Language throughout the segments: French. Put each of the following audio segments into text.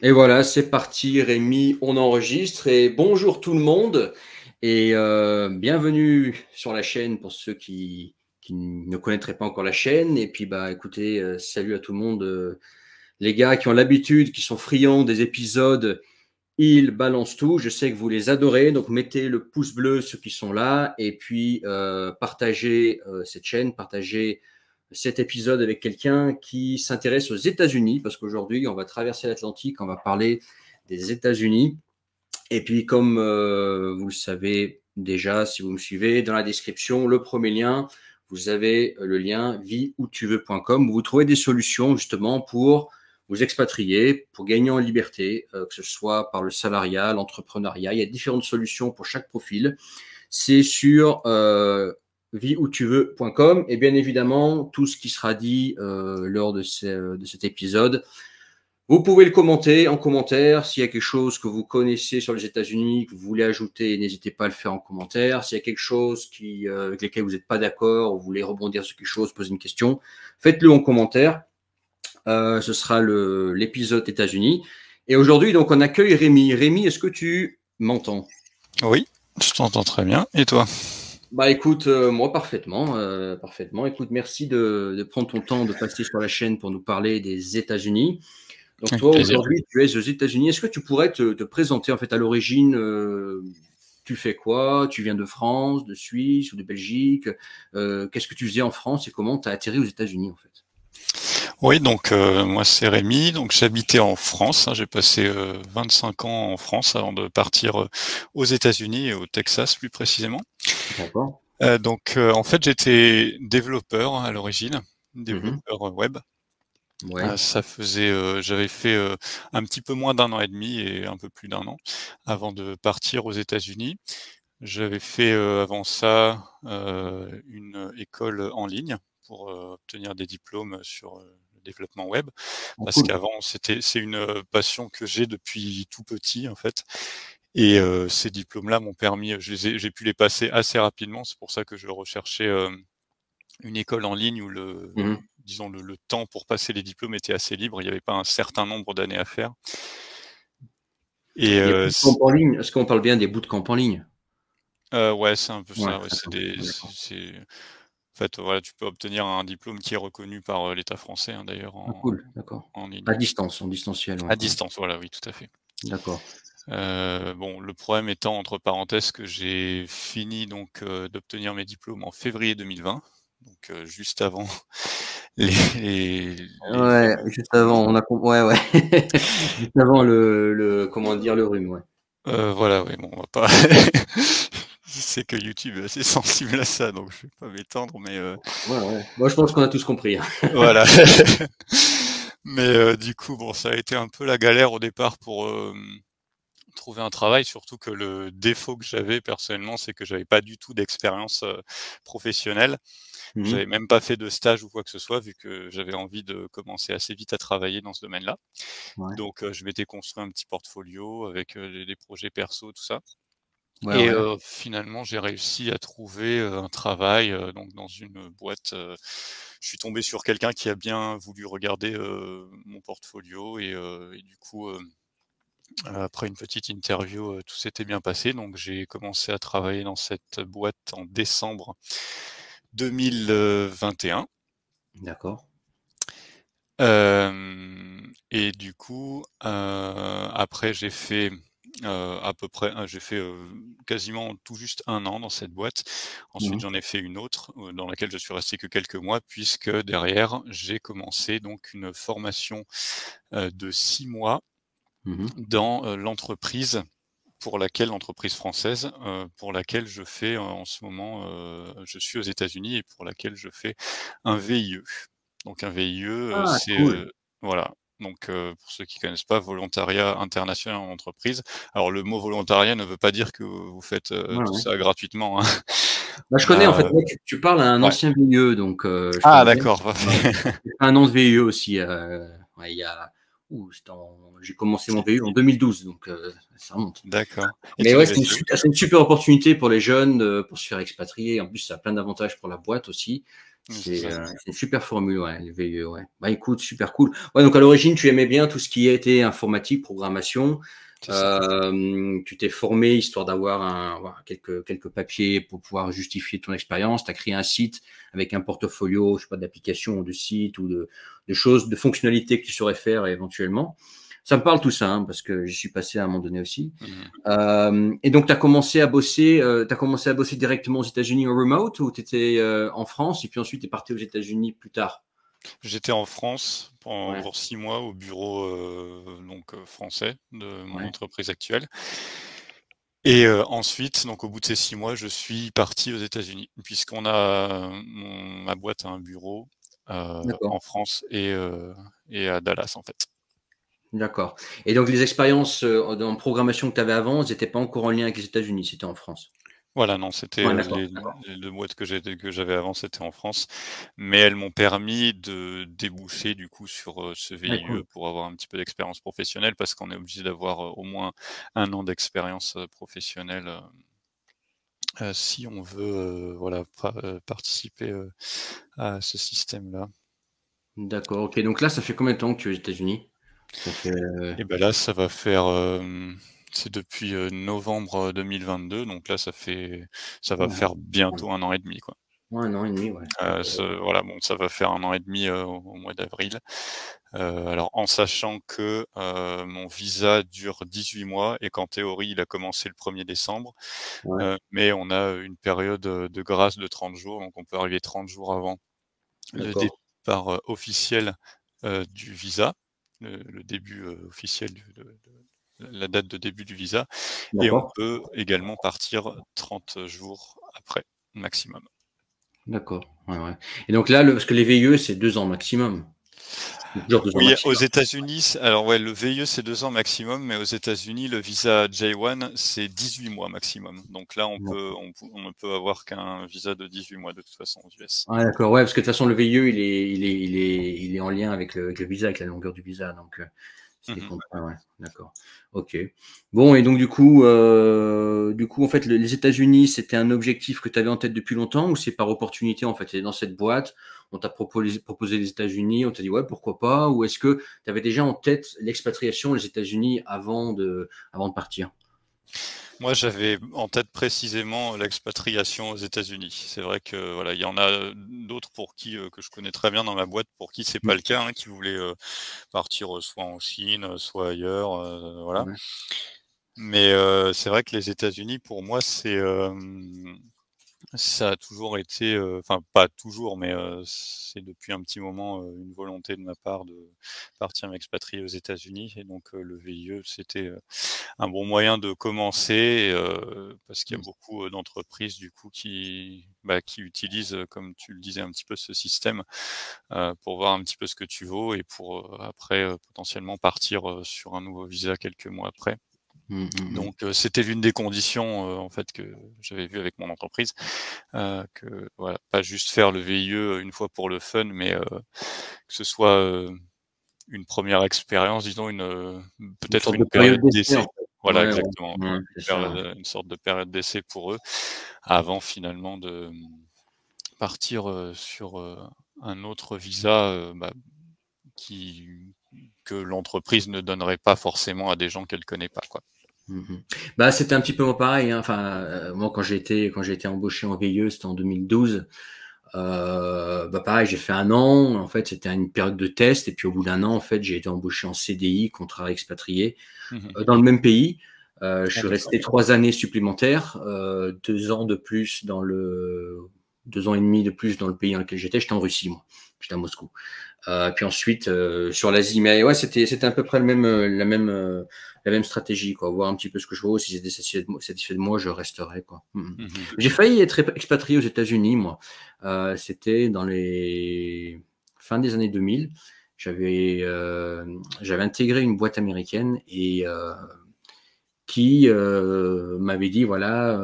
Et voilà, c'est parti, Rémi, on enregistre. Et bonjour tout le monde. Et bienvenue sur la chaîne pour ceux qui ne connaîtraient pas encore la chaîne. Et puis, bah, écoutez, salut à tout le monde. Les gars qui ont l'habitude, qui sont friands des épisodes, ils balancent tout. Je sais que vous les adorez. Donc, mettez le pouce bleu, ceux qui sont là. Et puis, partagez cette chaîne, partagez cet épisode avec quelqu'un qui s'intéresse aux États-Unis, parce qu'aujourd'hui, on va traverser l'Atlantique, on va parler des États-Unis. Et puis, comme vous le savez déjà, si vous me suivez, dans la description, le premier lien, vous avez le lien vieoutuveux.com où vous trouvez des solutions justement pour vous expatrier, pour gagner en liberté, que ce soit par le salariat, l'entrepreneuriat. Il y a différentes solutions pour chaque profil. C'est sur vieoutuveux.com et bien évidemment, tout ce qui sera dit lors de cet épisode, vous pouvez le commenter en commentaire. S'il y a quelque chose que vous connaissez sur les États-Unis, que vous voulez ajouter, n'hésitez pas à le faire en commentaire. S'il y a quelque chose avec lequel vous n'êtes pas d'accord, ou vous voulez rebondir sur quelque chose, poser une question, faites-le en commentaire. Ce sera l'épisode États-Unis. Et aujourd'hui, donc, on accueille Rémi. Rémi, est-ce que tu m'entends? Oui, je t'entends très bien. Et toi? Bah écoute, moi parfaitement, parfaitement. Écoute, merci de prendre ton temps de passer sur la chaîne pour nous parler des États-Unis. Donc Avec toi, plaisir. aujourd'hui, tu es aux États-Unis. Est-ce que tu pourrais te présenter en fait à l'origine, tu fais quoi? Tu viens de France, de Suisse ou de Belgique? Qu'est-ce que tu faisais en France et comment tu as atterri aux États-Unis en fait? Oui, donc moi c'est Rémi, donc j'habitais en France, hein, j'ai passé 25 ans en France avant de partir aux États-Unis et au Texas plus précisément. D'accord. En fait j'étais développeur à l'origine, Mhm. développeur web. Ouais. Ça faisait, j'avais fait un petit peu moins d'1 an et demi et un peu plus d'1 an avant de partir aux États-Unis. J'avais fait avant ça une école en ligne pour obtenir des diplômes sur le développement web. Ah, Parce cool. qu'avant, c'est une passion que j'ai depuis tout petit, en fait. Et ces diplômes-là m'ont permis, j'ai pu les passer assez rapidement. C'est pour ça que je recherchais une école en ligne où Mhm. disons, le temps pour passer les diplômes était assez libre. Il n'y avait pas un certain nombre d'années à faire. Et Les bootcamps en ligne, est-ce qu'on parle bien des bootcamps en ligne? ouais, c'est un peu Ouais, ça. Ouais, d'accord. D'accord. en fait, voilà, tu peux obtenir un diplôme qui est reconnu par l'État français, hein, d'ailleurs, Ah, cool, d'accord. en ligne. À distance, en distanciel, ouais. À Ouais. distance, voilà, oui, tout à fait. D'accord. Bon, le problème étant, entre parenthèses, que j'ai fini donc d'obtenir mes diplômes en février 2020, donc juste avant les les Ouais, fameux juste confinements. avant, ouais, ouais. Juste avant comment dire, le rhume, ouais. Voilà, oui, bon, on va pas je sais que YouTube est assez sensible à ça, donc je vais pas m'étendre, mais Ouais, ouais. Moi, je pense qu'on a tous compris, hein. voilà. Mais du coup, bon, ça a été un peu la galère au départ pour, trouver un travail, surtout que le défaut que j'avais personnellement, c'est que j'avais pas du tout d'expérience, professionnelle. Mmh. J'avais même pas fait de stage ou quoi que ce soit, vu que j'avais envie de commencer assez vite à travailler dans ce domaine-là. Ouais. Donc je m'étais construit un petit portfolio avec, des projets perso, tout ça. Ouais, Et ouais. finalement, j'ai réussi à trouver, un travail, donc dans une boîte, je suis tombé sur quelqu'un qui a bien voulu regarder, mon portfolio et du coup, après une petite interview, tout s'était bien passé, donc j'ai commencé à travailler dans cette boîte en décembre 2021. D'accord. Et du coup, après à peu près, j'ai fait, quasiment tout juste 1 an dans cette boîte. Ensuite, Mmh. j'en ai fait une autre, dans laquelle je suis resté que quelques mois puisque derrière, j'ai commencé donc une formation, de 6 mois Mmh. dans, l'entreprise française, pour laquelle je fais, en ce moment, je suis aux États-Unis et pour laquelle je fais un VIE. Donc un VIE, Ah, c'est, cool. voilà, donc pour ceux qui connaissent pas, volontariat international en entreprise. Alors le mot volontariat ne veut pas dire que vous faites, Ouais, tout ouais. ça gratuitement, hein. Bah, je connais, en fait, Heu, moi, tu parles à un ouais. ancien VIE, donc je Ah connais bien. d'accord, Ouais. parfait. J'ai fait 1 an de VIE aussi, ouais, c'était j'ai commencé mon C'est VIE en 2012, donc ça remonte. d'accord et Mais tu ouais, l'avais fait où? c'est une super opportunité pour les jeunes, pour se faire expatrier. En plus, ça a plein d'avantages pour la boîte aussi. C'est ça. C'est une super formule, ouais, le VIE, ouais. Bah écoute, super cool. Ouais, donc à l'origine, tu aimais bien tout ce qui était informatique, programmation. C'est ça. Tu t'es formé histoire d'avoir voilà, quelques papiers pour pouvoir justifier ton expérience. Tu as créé un site avec un portfolio, je sais pas, d'applications ou de sites ou de choses, de fonctionnalités que tu saurais faire éventuellement. Ça me parle tout ça, hein, parce que j'y suis passé à un moment donné aussi. Et donc, tu as commencé à bosser, directement aux États-Unis en remote ou tu étais en France et puis ensuite tu es parti aux États-Unis plus tard? J'étais en France Ouais, pour 6 mois au bureau, français de mon ouais, entreprise actuelle et ensuite, donc au bout de ces 6 mois, je suis parti aux États-Unis puisqu'on a ma boîte a un bureau, d'accord, en France et à Dallas, en fait. d'accord. Et donc, les expériences en programmation que tu avais avant, elles n'étaient pas encore en lien avec les États-Unis, c'était en France. Voilà, non, c'était, Ouais, d'accord, les 2 boîtes que j'avais avant, c'était en France, mais elles m'ont permis de déboucher du coup sur, ce ouais, VIE cool. pour avoir un petit peu d'expérience professionnelle parce qu'on est obligé d'avoir, au moins 1 an d'expérience, professionnelle, si on veut, voilà, participer, à ce système-là. D'accord, ok. Donc là, ça fait combien de temps que tu es aux États-Unis? Ça fait Et ben là, ça va faire, c'est depuis, novembre, 2022, donc là, ça va ouais, faire bientôt 1 an et demi, quoi. ouais, 1 an et demi, ouais. Ce Voilà, bon, ça va faire 1 an et demi, au mois d'avril. Alors en sachant que, mon visa dure 18 mois et qu'en théorie, il a commencé le 1er décembre, Ouais, mais on a une période, de grâce de 30 jours, donc on peut arriver 30 jours avant le d'accord, départ, officiel, du visa, le début, officiel de la date de début du visa et on d'accord, peut également partir 30 jours après, maximum. d'accord. Ouais, ouais. Et donc là, parce que les VIE, c'est 2 ans maximum. C'est toujours 2 ans Oui, aux maximum. États-Unis, alors ouais, le VIE, c'est 2 ans maximum, mais aux États-Unis, le visa J1, c'est 18 mois maximum. Donc là, on ne peut avoir qu'un visa de 18 mois de toute façon aux US. Ah, d'accord, ouais, parce que de toute façon, le VIE, il est en lien avec le visa, avec la longueur du visa. Donc, ce qui Mmh. compte pas, ouais, d'accord. Ok. Bon, et donc, du coup, en fait, les États-Unis, c'était un objectif que tu avais en tête depuis longtemps ou c'est par opportunité, en fait? Tu es dans cette boîte, on t'a proposé les États-Unis, on t'a dit, ouais, pourquoi pas? Ou est-ce que tu avais déjà en tête l'expatriation, les États-Unis, avant de partir? Moi, j'avais en tête précisément l'expatriation aux États-Unis. C'est vrai que, voilà, il y en a, d'autres pour qui, que je connais très bien dans ma boîte, pour qui c'est Mm. pas le cas, hein, qui voulaient, partir, soit en Chine, soit ailleurs, voilà. Ouais, Mais, c'est vrai que les États-Unis pour moi, ça a toujours été, enfin pas toujours, mais, c'est depuis un petit moment, une volonté de ma part de partir m'expatrier aux États-Unis et donc, le VIE, c'était, un bon moyen de commencer, parce qu'il y a mm, beaucoup, d'entreprises du coup qui utilisent, comme tu le disais un petit peu ce système, pour voir un petit peu ce que tu vaux et pour, après, potentiellement partir, sur un nouveau visa quelques mois après. mm, mm, mm. Donc, c'était l'une des conditions, en fait que j'avais vues avec mon entreprise, que voilà, pas juste faire le VIE, une fois pour le fun, mais, que ce soit, une première expérience, disons Une peut-être sorte de une période période d'essai, en d'essai. fait. Voilà, Ouais, ouais, exactement, ouais, c'est ça. Ouais. une sorte de période d'essai pour eux, avant finalement de, partir, sur, un autre visa, qui que l'entreprise ne donnerait pas forcément à des gens qu'elle connaît pas, quoi. Mmh. Bah, c'était un petit peu moi pareil, hein. Enfin, moi quand j'ai été embauché en VIE, c'était en 2012. Bah, pareil, j'ai fait 1 an. En fait, c'était une période de test et puis au bout d'1 an, en fait, j'ai été embauché en CDI, contrat expatrié, Mmh mh. dans le même pays. Je Ah suis d'accord. resté 3 années supplémentaires, 2 ans de plus dans le 2 ans et demi de plus dans le pays dans lequel j'étais. J'étais en Russie, moi. J'étais à Moscou. Puis ensuite sur l'Asie, mais ouais, c'était à peu près la même stratégie, quoi. Voir un petit peu ce que je vaux, si j'étais satisfait de moi, je resterai, quoi. Mmh mh. J'ai failli être expatrié aux États-Unis, moi. C'était dans les fin des années 2000. J'avais intégré une boîte américaine et qui m'avait dit voilà,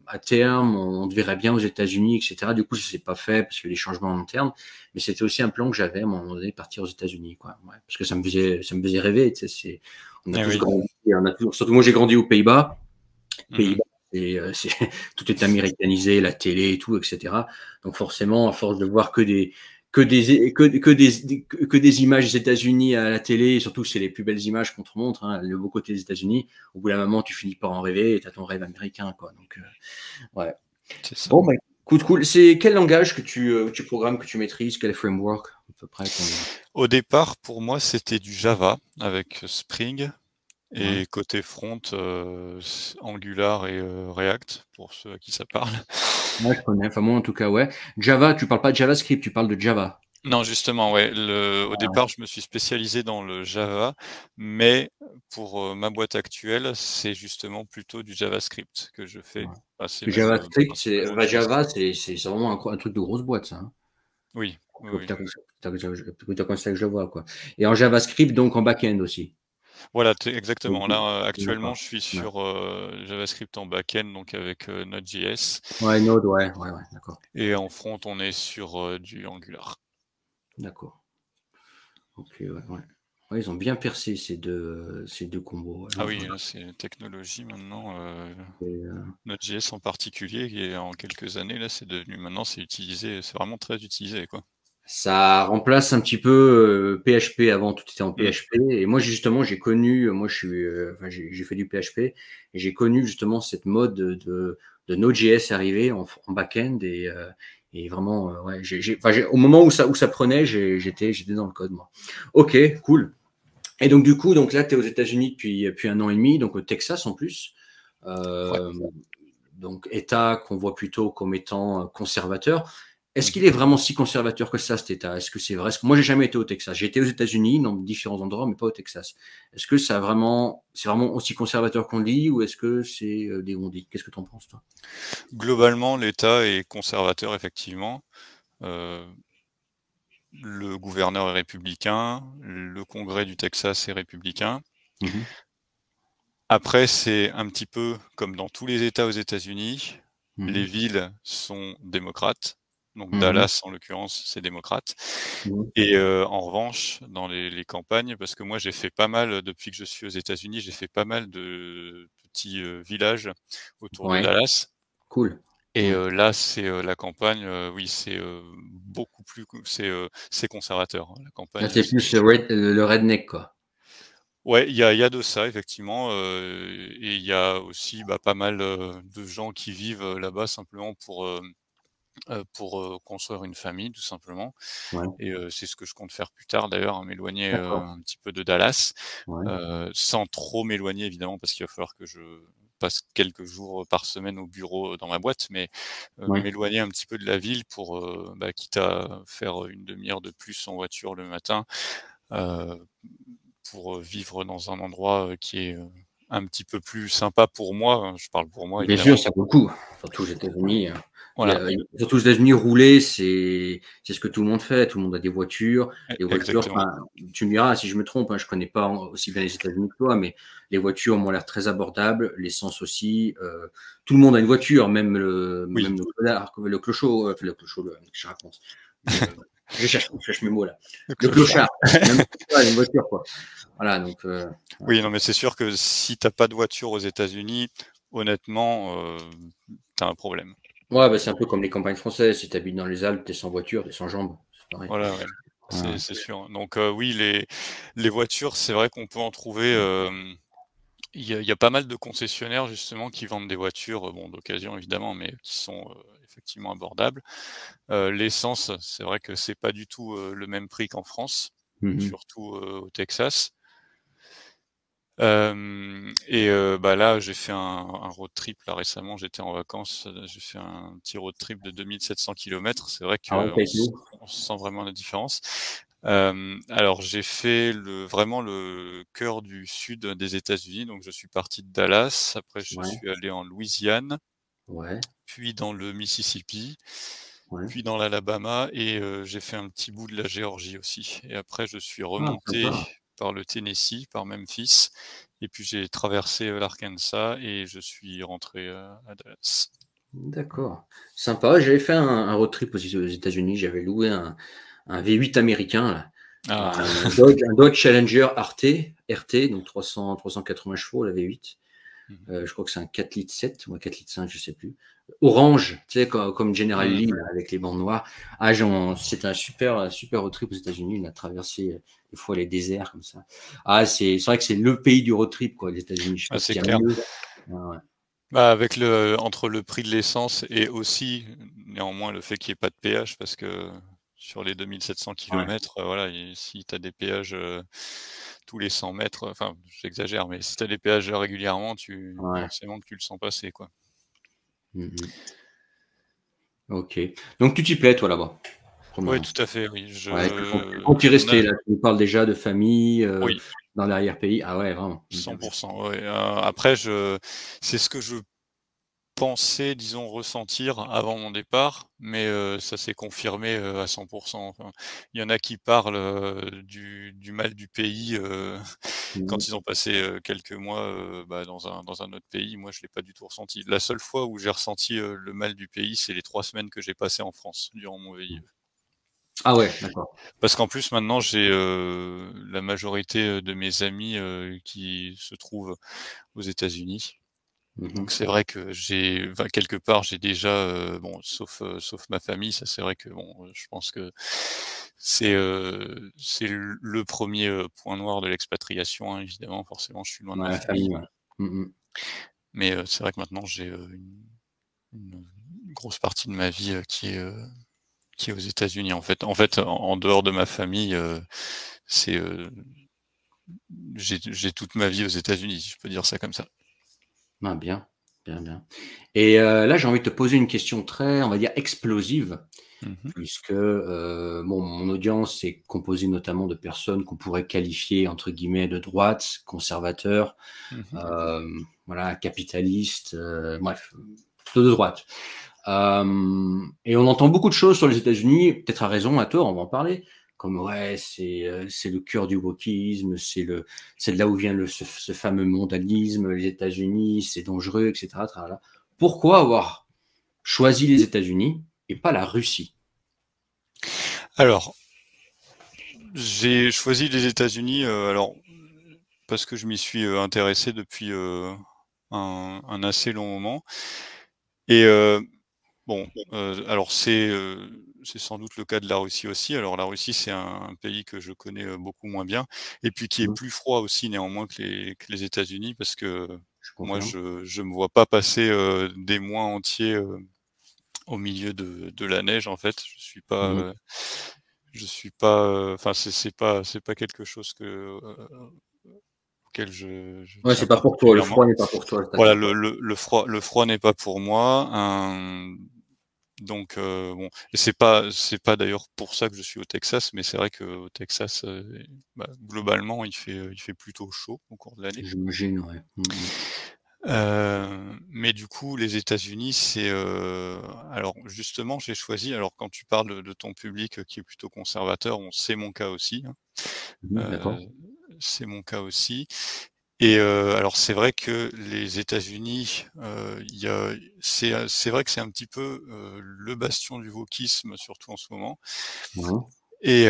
à terme, on te verrait bien aux États-Unis, etc. Du coup, ça s'est pas fait parce qu'il y a eu des changements en interne, mais c'était aussi un plan que j'avais à un moment donné, partir aux États-Unis, quoi. Ouais, parce que ça me faisait rêver. Tu sais, on a Eh tous oui. grandi, surtout moi j'ai grandi aux Pays-Bas. Mmh Pays-Bas, mh. tout est américanisé, la télé et tout, etc. Donc forcément, à force de voir que des images des États-Unis à la télé, et surtout que c'est les plus belles images qu'on te montre, hein, le beau côté des États-Unis, au bout d'un moment, tu finis par en rêver et tu as ton rêve américain, quoi. Donc, ouais. C'est ça. Bon, bah, cool. C'est quel langage que tu programmes, que tu maîtrises, quel framework à peu près Au départ, pour moi, c'était du Java avec Spring Ouais. et côté front, Angular et React pour ceux à qui ça parle. Ouais, je connais. Enfin, moi, en tout cas, ouais. Java, tu parles pas de JavaScript, tu parles de Java. Non, justement, ouais, au Ah, départ, je me suis spécialisé dans le Java, mais pour, ma boîte actuelle, c'est justement plutôt du JavaScript que je fais. ouais. Bah, c'est Que même, JavaScript, principalement du JavaScript. Java, c'est vraiment un truc de grosse boîte, ça, hein. Oui, oui, Que oui. t'as comme ça que je le vois, quoi. Et en JavaScript, donc en back-end aussi. Voilà, exactement. Là, actuellement, D'accord. je suis Ouais. sur, JavaScript en back-end, donc avec, Node.js Ouais, Node, ouais, d'accord. et en front, on est sur, du Angular. D'accord. Ok, ouais. Ouais, ils ont bien percé ces deux combos. Ah oui, là, c'est une technologie maintenant, Et, Node.js en particulier qui est en quelques années, là, c'est devenu maintenant, c'est utilisé, c'est vraiment très utilisé, quoi. ça remplace un petit peu PHP. Avant, tout était en Mmh. PHP. Et moi, justement, j'ai connu, moi, enfin, j'ai fait du PHP et j'ai connu justement cette mode de Node.js arriver en back-end et vraiment, ouais, au moment où ça prenait, j'étais dans le code, moi. Ok, cool. Et donc, du coup, donc là, tu es aux États-Unis depuis 1 an et demi, donc au Texas en plus. Ouais. Euh, donc, État qu'on voit plutôt comme étant conservateur. Est-ce qu'il Mmh. est vraiment si conservateur que ça, cet État? Est-ce que c'est vrai? Parce que moi, j'ai jamais été au Texas. J'ai été aux États-Unis, dans différents endroits, mais pas au Texas. Est-ce que c'est vraiment aussi conservateur qu'on dit, ou est-ce que c'est des on-dit? Qu'est-ce que tu en penses, toi? Globalement, l'État est conservateur, effectivement. Heu, le gouverneur est républicain, le Congrès du Texas est républicain. Mhm. Après, c'est un petit peu comme dans tous les États aux États-Unis, les Mhm. villes sont démocrates, donc Mhm. Dallas, en l'occurrence, c'est démocrate Mhm. et en revanche, dans les campagnes, parce que moi j'ai fait pas mal, depuis que je suis aux États-Unis, j'ai fait pas mal de petits, villages autour de Ouais, Dallas cool. et Mhm. là, c'est, la campagne, oui, c'est, beaucoup plus c'est conservateur, hein. La Là, campagne, c'est c'est plus le redneck, quoi. ouais, il y a de ça effectivement, et il y a aussi, bah, pas mal, de gens qui vivent, là-bas simplement pour, construire une famille tout simplement Ouais, et c'est ce que je compte faire plus tard d'ailleurs, hein, m'éloigner, d'accord. un petit peu de Dallas, Ouais, sans trop m'éloigner évidemment parce qu'il va falloir que je passe quelques jours, par semaine au bureau, dans ma boîte, mais ouais. m'éloigner un petit peu de la ville pour, bah, quitte à faire une demi heure de plus en voiture le matin, heu, pour, vivre dans un endroit, qui est, un petit peu plus sympa pour moi, hein. Je parle pour moi Bien sûr, évidemment. ça vaut le coup. Surtout aux États-Unis. Voilà, Surtout aux États-Unis, rouler, c'est ce que tout le monde fait. Tout le monde a des voitures. Les voitures, exactement. enfin, tu me diras si je me trompe, hein, je connais pas aussi bien les États-Unis que toi, mais les voitures m'ont l'air très abordables, l'essence aussi. Tout le monde a une voiture, même Oui, le clodard, le clochot, enfin, le clochot, je raconte. Le, je cherche mes mots là. le Le clochard. clochard, même le clochard a une voiture, quoi. Voilà, donc voilà, Oui, non, quoi. mais c'est sûr que si tu as pas de voiture aux États-Unis, honnêtement, tu as un problème. Ouais, bah, c'est un peu comme les campagnes françaises. Si tu habites dans les Alpes, tu es sans voiture, tu es sans jambes. C'est pareil. Voilà, ouais, Ouais, ouais. c'est sûr. Donc oui, les voitures, c'est vrai qu'on peut en trouver, il y a pas mal de concessionnaires justement qui vendent des voitures, bon d'occasion évidemment, mais qui sont, effectivement abordables. L'essence, c'est vrai que c'est pas du tout, le même prix qu'en France, Mmh. surtout, au Texas. Hem et bah, là, j'ai fait un road trip là récemment, j'étais en vacances, j'ai fait un petit road trip de 2 700 kilomètres. C'est vrai Ah ouais, qu'on tu été où? on sent vraiment la différence. Alors j'ai fait vraiment le cœur du sud des États-Unis, donc je suis parti de Dallas, après je Ouais, suis allé en Louisiane, ouais, puis dans le Mississippi, ouais. puis dans l'Alabama et j'ai fait un petit bout de la Géorgie aussi et après je suis Ah remonté sympa. par le Tennessee, par Memphis et puis j'ai traversé, l'Arkansas et je suis rentré, à Dallas. D'accord. Sympa. J'avais fait un road trip aussi aux États-Unis. J'avais loué un V8 américain là, Ah! un Dodge Challenger RT, donc 380 chevaux, la V8. Mmh. Je crois que c'est un 4 litres 7 ou un 4 litres 5, je sais plus. Orange, tu sais, comme General Mmh. Lee, là, avec les bandes noires. C'est un super road trip aux États-Unis. On a traversé des fois les déserts comme ça. C'est vrai que c'est le pays du road trip, quoi, les États-Unis. Je sais Ah, pas c'est s'il y a clair. mieux. Ouais, ouais. Bah, avec entre le prix de l'essence et aussi, néanmoins, le fait qu'il y ait pas de péage parce que sur les 2 700 Ouais, kilomètres, voilà, et si tu as des péages, tous les 100 mètres, enfin, j'exagère, mais si tu as des péages régulièrement, tu ouais. forcément que tu le sens passer, quoi. Mmh. Ok. Donc tu t'y plais, toi, là-bas, pour le Ouais, moment. tout à fait, oui, Ouais, tu comptes y on a rester, là. Tu nous parles déjà de famille, oui, dans l'arrière-pays. Ah ouais, vraiment. Bien, 100 bien. ouais, après c'est ce que je pensais, disons, ressentir avant mon départ, mais ça s'est confirmé, à 100. Enfin, il y en a qui parlent, du mal du pays, Mmh. quand ils ont passé, quelques mois, bah, dans un autre pays. Moi, je l'ai pas du tout ressenti. La seule fois où j'ai ressenti, le mal du pays, c'est les 3 semaines que j'ai passées en France durant mon VIE. Ah ouais, d'accord. Parce qu'en plus maintenant j'ai, la majorité, de mes amis, qui se trouvent aux États-Unis. Donc Mmh. c'est vrai que enfin quelque part j'ai déjà, bon sauf ma famille, ça c'est vrai que bon, je pense que c'est le 1er, point noir de l'expatriation, hein, évidemment, forcément je suis loin de Ouais, ma la famille, famille. ouais. Mmh. Mais, c'est vrai que maintenant j'ai, une grosse partie de ma vie, qui est aux États-Unis en fait, en dehors de ma famille, c'est, j'ai toute ma vie aux États-Unis, si je peux dire ça comme ça. Ah bien, bien, bien. Et là, j'ai envie de te poser une question très, on va dire, explosive, Mmh mh. puisque, bon, mon audience est composée notamment de personnes qu'on pourrait qualifier, entre guillemets, «de droite», conservateurs, Mmh. voilà, capitalistes, bref, plutôt de droite. Et on entend beaucoup de choses sur les États-Unis, peut-être à raison, à tort, on va en parler, comme ouais, c'est le cœur du wokisme, c'est de là où vient ce fameux mondialisme, les États-Unis, c'est dangereux, etc. Tralala. Pourquoi avoir choisi les États-Unis et pas la Russie? Alors, j'ai choisi les États-Unis, alors parce que je m'y suis, intéressé depuis, un assez long moment et bon, alors c'est sans doute le cas de la Russie aussi. Alors la Russie, c'est un pays que je connais, beaucoup moins bien et puis qui est Mmh, plus froid aussi néanmoins que les États-Unis parce que je moi confirme. je me vois pas passer, des mois entiers, au milieu de la neige en fait. Mmh. Je suis pas, enfin c'est pas quelque chose auquel je Ouais, tiens c'est pas pour toi, le particulièrement. froid n'est pas pour toi, Voilà, d'accord, ouais. le froid n'est pas pour moi, donc bon et c'est pas d'ailleurs pour ça que je suis au Texas, mais c'est vrai qu'au Texas, bah, globalement, il fait plutôt chaud au cours de l'année. J'imagine, ouais. Mmh. Mais du coup, les États-Unis, alors justement, j'ai choisi alors quand tu parles de ton public, qui est plutôt conservateur, bon, c'est mon cas aussi, hein. Mmh, Heu, d'accord. c'est mon cas aussi et alors c'est vrai que les États-Unis, il y a c'est vrai que c'est un petit peu, le bastion du wokisme, surtout en ce moment Ouais. et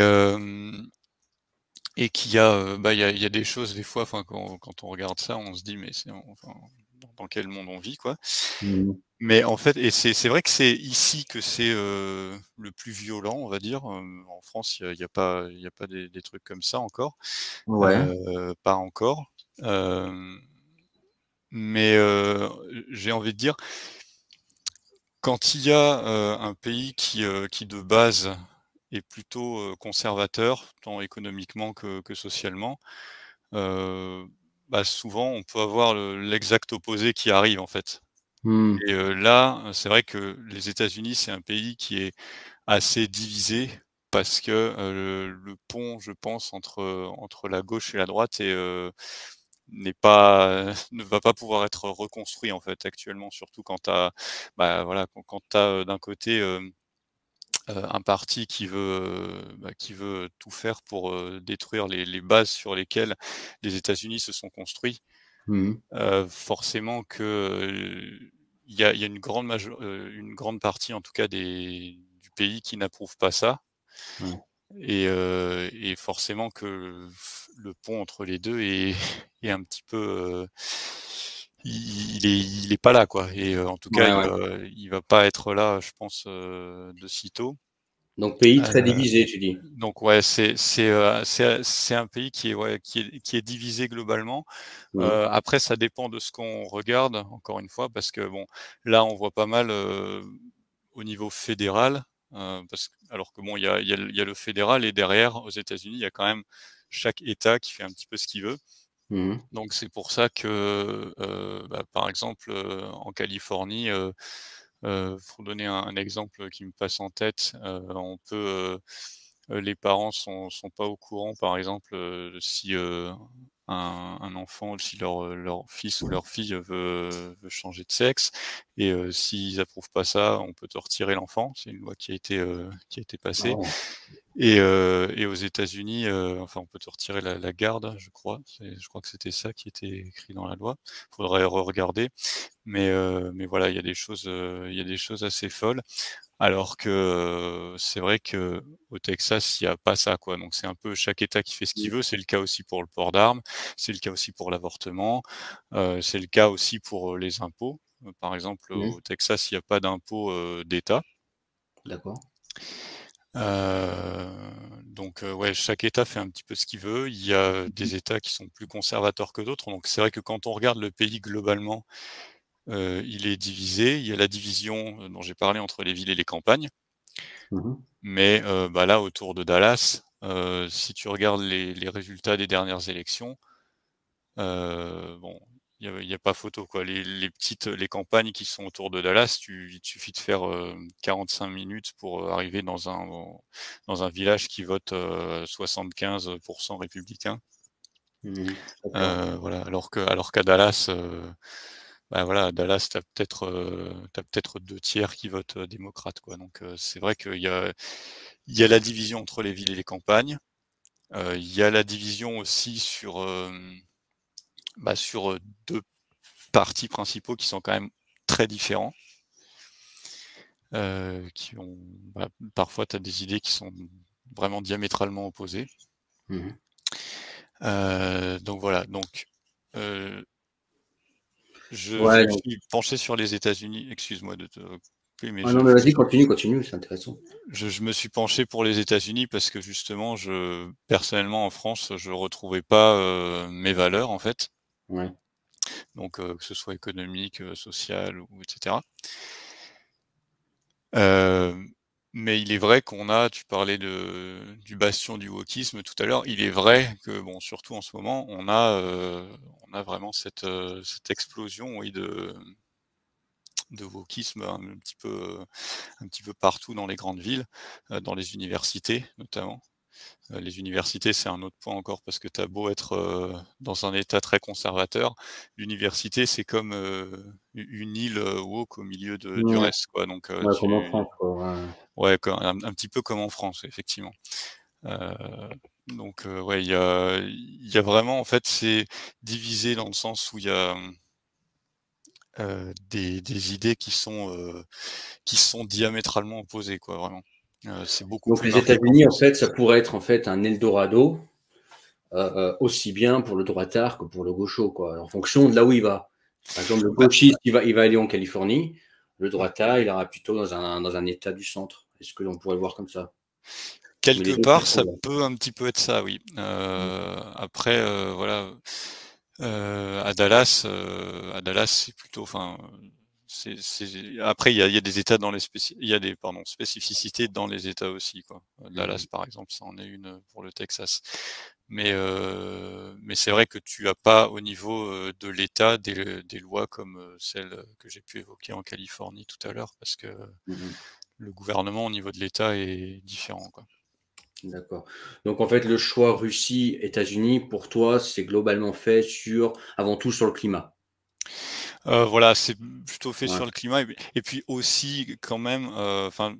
et qu'il y a, bah, il y a des choses des fois, enfin quand on regarde ça, on se dit: «Mais c'est enfin, dans quel monde on vit, quoi?» Mmh. Mais en fait et c'est vrai que c'est ici que c'est, le plus violent, on va dire, en France, il y a pas des trucs comme ça encore, Ouais. pas encore, hem, mais j'ai envie de dire, quand il y a, un pays qui de base est plutôt, conservateur, tant économiquement que socialement, heu, bah, souvent on peut avoir l'exact opposé qui arrive, en fait. Mmh. Et là, c'est vrai que les États-Unis, c'est un pays qui est assez divisé parce que, le pont, je pense, entre la gauche et la droite n'est pas ne va pas pouvoir être reconstruit, en fait, actuellement. Surtout quand tu as, bah, voilà, quand tu as, d'un côté, un parti qui veut tout faire pour, détruire les bases sur lesquelles les États-Unis se sont construits. Mmh. Forcément que, il y a une grande partie en tout cas du pays qui n'approuve pas ça Ouais. et forcément que le pont entre les 2 est est un petit peu, il est pas là, quoi. Et en tout cas, Ouais, ouais. il va pas être là, je pense, de sitôt. Donc pays très Heu, divisé, tu dis? donc ouais, c'est un pays qui est, ouais, qui est divisé globalement. Mmh. Après, ça dépend de ce qu'on regarde, encore une fois, parce que bon, là, on voit pas mal, au niveau fédéral, parce que alors que bon, il y a le fédéral et derrière, aux États-Unis, il y a quand même chaque État qui fait un petit peu ce qu'il veut. Mmh mh. Donc c'est pour ça que, bah, par exemple, en Californie, pour donner un exemple qui me passe en tête, on peut, les parents sont pas au courant, par exemple, si, un enfant, si leur fils ou leur fille veut changer de sexe et s'ils approuvent pas ça, on peut te retirer l'enfant. C'est une loi qui a été Ah passée. ouais. Et aux États-Unis, enfin, on peut te retirer la garde, je crois. Je crois que c'était ça qui était écrit dans la loi. Faudrait regarder, mais voilà, il y a des choses assez folles. Alors que, c'est vrai qu'au Texas, il y a pas ça, quoi. Donc c'est un peu chaque État qui fait ce qu'il Mmh. veut. C'est le cas aussi pour le port d'armes, c'est le cas aussi pour l'avortement, c'est le cas aussi pour, les impôts. Par exemple, Mmh. au Texas, il y a pas d'impôt, d'État. D'accord. Heu, donc ouais, chaque État fait un petit peu ce qu'il veut. Il y a Mmh. des États qui sont plus conservateurs que d'autres. Donc c'est vrai que quand on regarde le pays globalement, il est divisé. Il y a la division, dont j'ai parlé entre les villes et les campagnes. Mmh mh. Mais bah, là, autour de Dallas, si tu regardes les résultats des dernières élections, bon, il y a pas photo, quoi. Les campagnes qui sont autour de Dallas, il te suffit de faire, 45 minutes pour, arriver dans un village qui vote, 75 républicain. Mmh. D'accord. Voilà, alors qu'à Dallas, bah, voilà, à Dallas, tu peut-être 2 tiers qui votent, démocrates, quoi. Donc c'est vrai qu'il y a la division entre les villes et les campagnes. Il y a la division aussi sur, bah, sur, 2 partis principaux qui sont quand même très différents, qui ont bah, parfois tu as des idées qui sont vraiment diamétralement opposées. Mmh mh. Donc voilà, donc heu, je Ouais, me donc suis penché sur les États-Unis. Excuse-moi de te couper, mais ah non, mais vas-y, continue, continue, c'est intéressant. je me suis penché pour les États-Unis parce que justement personnellement en France, je retrouvais pas, mes valeurs en fait, Ouais. donc que ce soit économique, social ou et cetera. Mais il est vrai tu parlais du bastion du wokisme tout à l'heure. Il est vrai que bon, surtout en ce moment, on a vraiment cette explosion, oui, de wokisme un petit peu partout dans les grandes villes, dans les universités notamment. Les universités, c'est un autre point encore parce que tu as beau être, dans un état très conservateur, l'université, c'est comme, une île, woke au milieu du Ouais, reste, quoi. Donc, ouais, comme en France, quoi, ouais, ouais. ouais, un petit peu comme en France, effectivement. Heu, donc, ouais, il y a vraiment, en fait, c'est divisé dans le sens où il y a, des idées qui sont diamétralement opposées, quoi, vraiment. C'est beaucoup Donc plus les marqué qu'en États-Unis, en France. fait, ça pourrait être, en fait, un eldorado, aussi bien pour le droitard que pour le gaucho, quoi, en fonction de là où il va. Par exemple, le Bah, gauchiste, il va aller en Californie, le droitard, il ira plutôt dans un État du centre. Est-ce qu'on pourrait le voir comme ça? Mais quelque les 2 part, se ça retrouvent. peut un petit peu être ça, oui. Mmh. Après, voilà, à Dallas, c'est plutôt, enfin, c'est après il y a des États dans les il y a des, pardon, spécificités dans les États aussi, quoi. Mmh. Dallas, par exemple, ça en est une, pour le Texas. Mais c'est vrai que tu as pas au niveau, de l'État des lois comme, celles, que j'ai pu évoquer en Californie tout à l'heure parce que Mmh mh. le gouvernement au niveau de l'État est différent, quoi. D'accord. Donc en fait, le choix Russie-États-Unis, pour toi, c'est globalement fait avant tout sur le climat? Voilà, c'est plutôt fait Ouais, sur le climat et puis aussi quand même, enfin,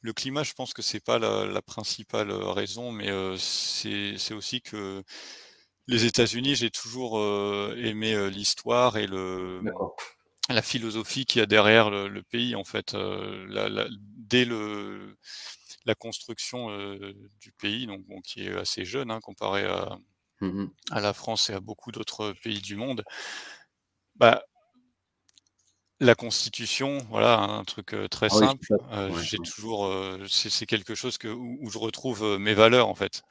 le climat, je pense que c'est pas la principale, raison, mais c'est aussi que les États-Unis, j'ai toujours, aimé, l'histoire et d'accord. la philosophie qu'il y a derrière le pays, en fait, dès la construction, du pays, donc bon, qui est assez jeune, hein, comparé Mmh mh. à la France et à beaucoup d'autres pays du monde. Bah, La constitution, voilà, un truc, très Ah oui, simple. c'est ça. Ouais, J'ai ouais. toujours, c'est quelque chose où je retrouve, mes valeurs, en fait,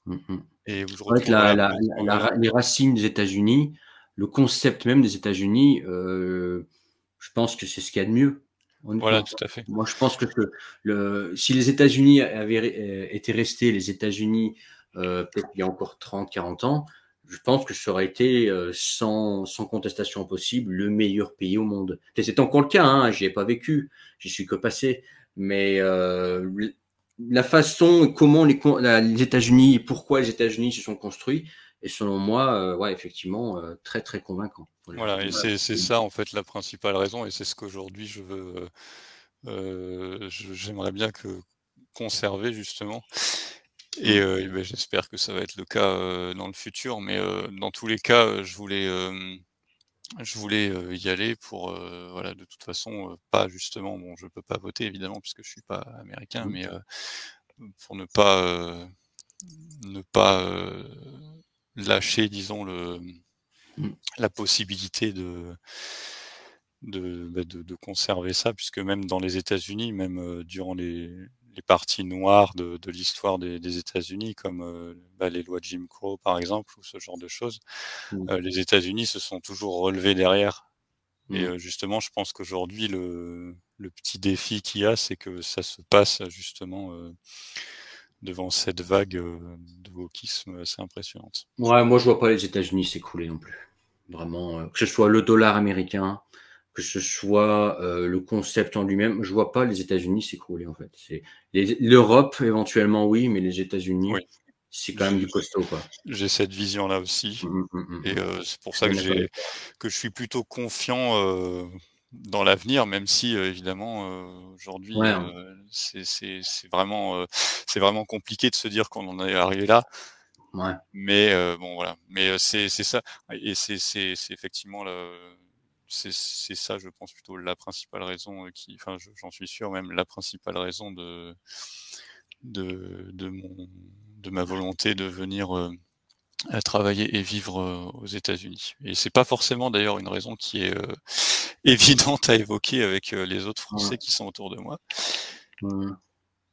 Mmh mh. et où je C'est vrai que retrouve, voilà, mes valeurs. les racines des États-Unis, le concept même des États-Unis, je pense que c'est ce qu'il y a de mieux, Voilà, honnêtement. tout à fait. Moi, je pense que si les États-Unis étaient restés les États-Unis, peut-être il y a encore 30, 40 ans, je pense que ça aurait été, sans contestation possible, le meilleur pays au monde. Et c'est encore le cas, hein, j'y ai pas vécu, j'y suis que passé, mais la façon comment les États-Unis, pourquoi les États-Unis se sont construits est selon moi, ouais, effectivement, très, très convaincant. Voilà, et c'est ça, en fait, la principale raison, et c'est ce qu'aujourd'hui je veux, j'aimerais bien conserver, justement, Mmh. et beh, j'espère que ça va être le cas, dans le futur, mais dans tous les cas, je voulais y aller pour, voilà, de toute façon, pas justement, bon, je peux pas voter évidemment puisque je suis pas américain, Mmh. mais pour ne pas lâcher, disons, Mmh. la possibilité de conserver ça, puisque même dans les États-Unis, même, durant les parties noires de l'histoire des États-Unis, comme, les lois de Jim Crow par exemple, ou ce genre de choses, Mmh. les États-Unis se sont toujours relevés derrière. Et Mmh. justement, je pense qu'aujourd'hui, le petit défi qu'il y a, c'est que ça se passe justement, devant cette vague, de wokisme assez impressionnante. Ouais, moi, je vois pas les États-Unis s'écrouler non plus. Vraiment, que ce soit le dollar américain, que ce soit, le concept en lui-même, je vois pas les États-Unis s'écrouler, en fait. C'est l'Europe éventuellement oui, mais les États-Unis, Oui, c'est quand même je du costaud, quoi. j'ai cette vision-là aussi, Mmh mh, mmh et mh. c'est pour Je suis ça bien d'accord avec toi. que je suis plutôt confiant, dans l'avenir, même si, évidemment, aujourd'hui, Ouais, c'est vraiment compliqué de se dire qu'on en est arrivé là. ouais. Mais bon, voilà, mais c'est ça, et c'est effectivement c'est ça, je pense, plutôt la principale raison, enfin, j'en suis sûr, même la principale raison de ma volonté de venir, travailler et vivre, aux États-Unis, et c'est pas forcément d'ailleurs une raison qui est, évidente à évoquer avec, les autres Ouais. Français qui sont autour de moi, Mmh.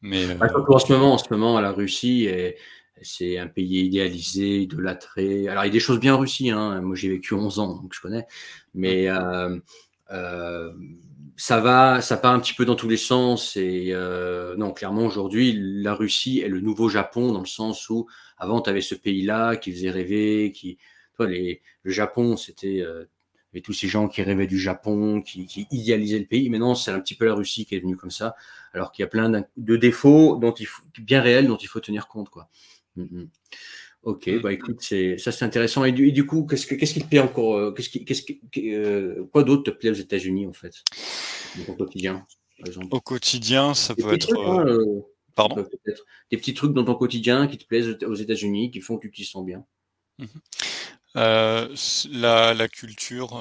mais Bah, surtout en ce moment, la Russie c'est un pays idéalisé, idolâtré. Alors, il y a des choses bien en Russie, hein. Moi, j'ai vécu 11 ans, donc je connais. mmh, Mais, ça part un petit peu dans tous les sens et non, clairement, aujourd'hui, la Russie est le nouveau Japon dans le sens où, avant, tu avais ce pays-là qui faisait rêver, tu vois, le Japon, c'était, il y avait tous ces gens qui rêvaient du Japon, qui idéalisaient le pays. Maintenant, c'est un petit peu la Russie qui est venue comme ça, alors qu'il y a plein de défauts bien réels dont il faut tenir compte, quoi. Mmh mh. OK, mmh. bah, écoute, c'est intéressant et du coup, qu'est-ce qui te plaît encore, quoi d'autre te plaît aux États-Unis, en fait, dans ton quotidien, par exemple? Au quotidien, ça Des peut petits être, trucs, hein, qui pardon? peuvent peut-être des petits trucs dans ton quotidien qui te plaisent aux États-Unis, qui font que tu t'y sens bien? Mmh. La culture,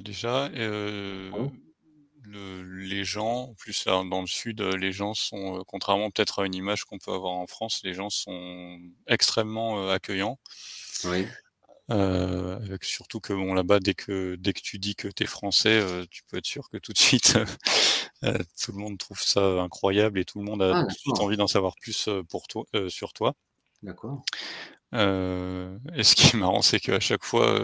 déjà, et Ouais. les gens, en plus, là, dans le sud, les gens sont, contrairement peut-être à une image qu'on peut avoir en France, les gens sont extrêmement, accueillants. Oui. Avec surtout que bon, là-bas, dès que tu dis que tu es français, tu peux être sûr que tout de suite, tout le monde trouve ça incroyable, et tout le monde a Ah, tout de suite d'accord, envie d'en savoir plus, pour toi, sur toi. d'accord. Et ce qui est marrant, c'est qu'à chaque fois,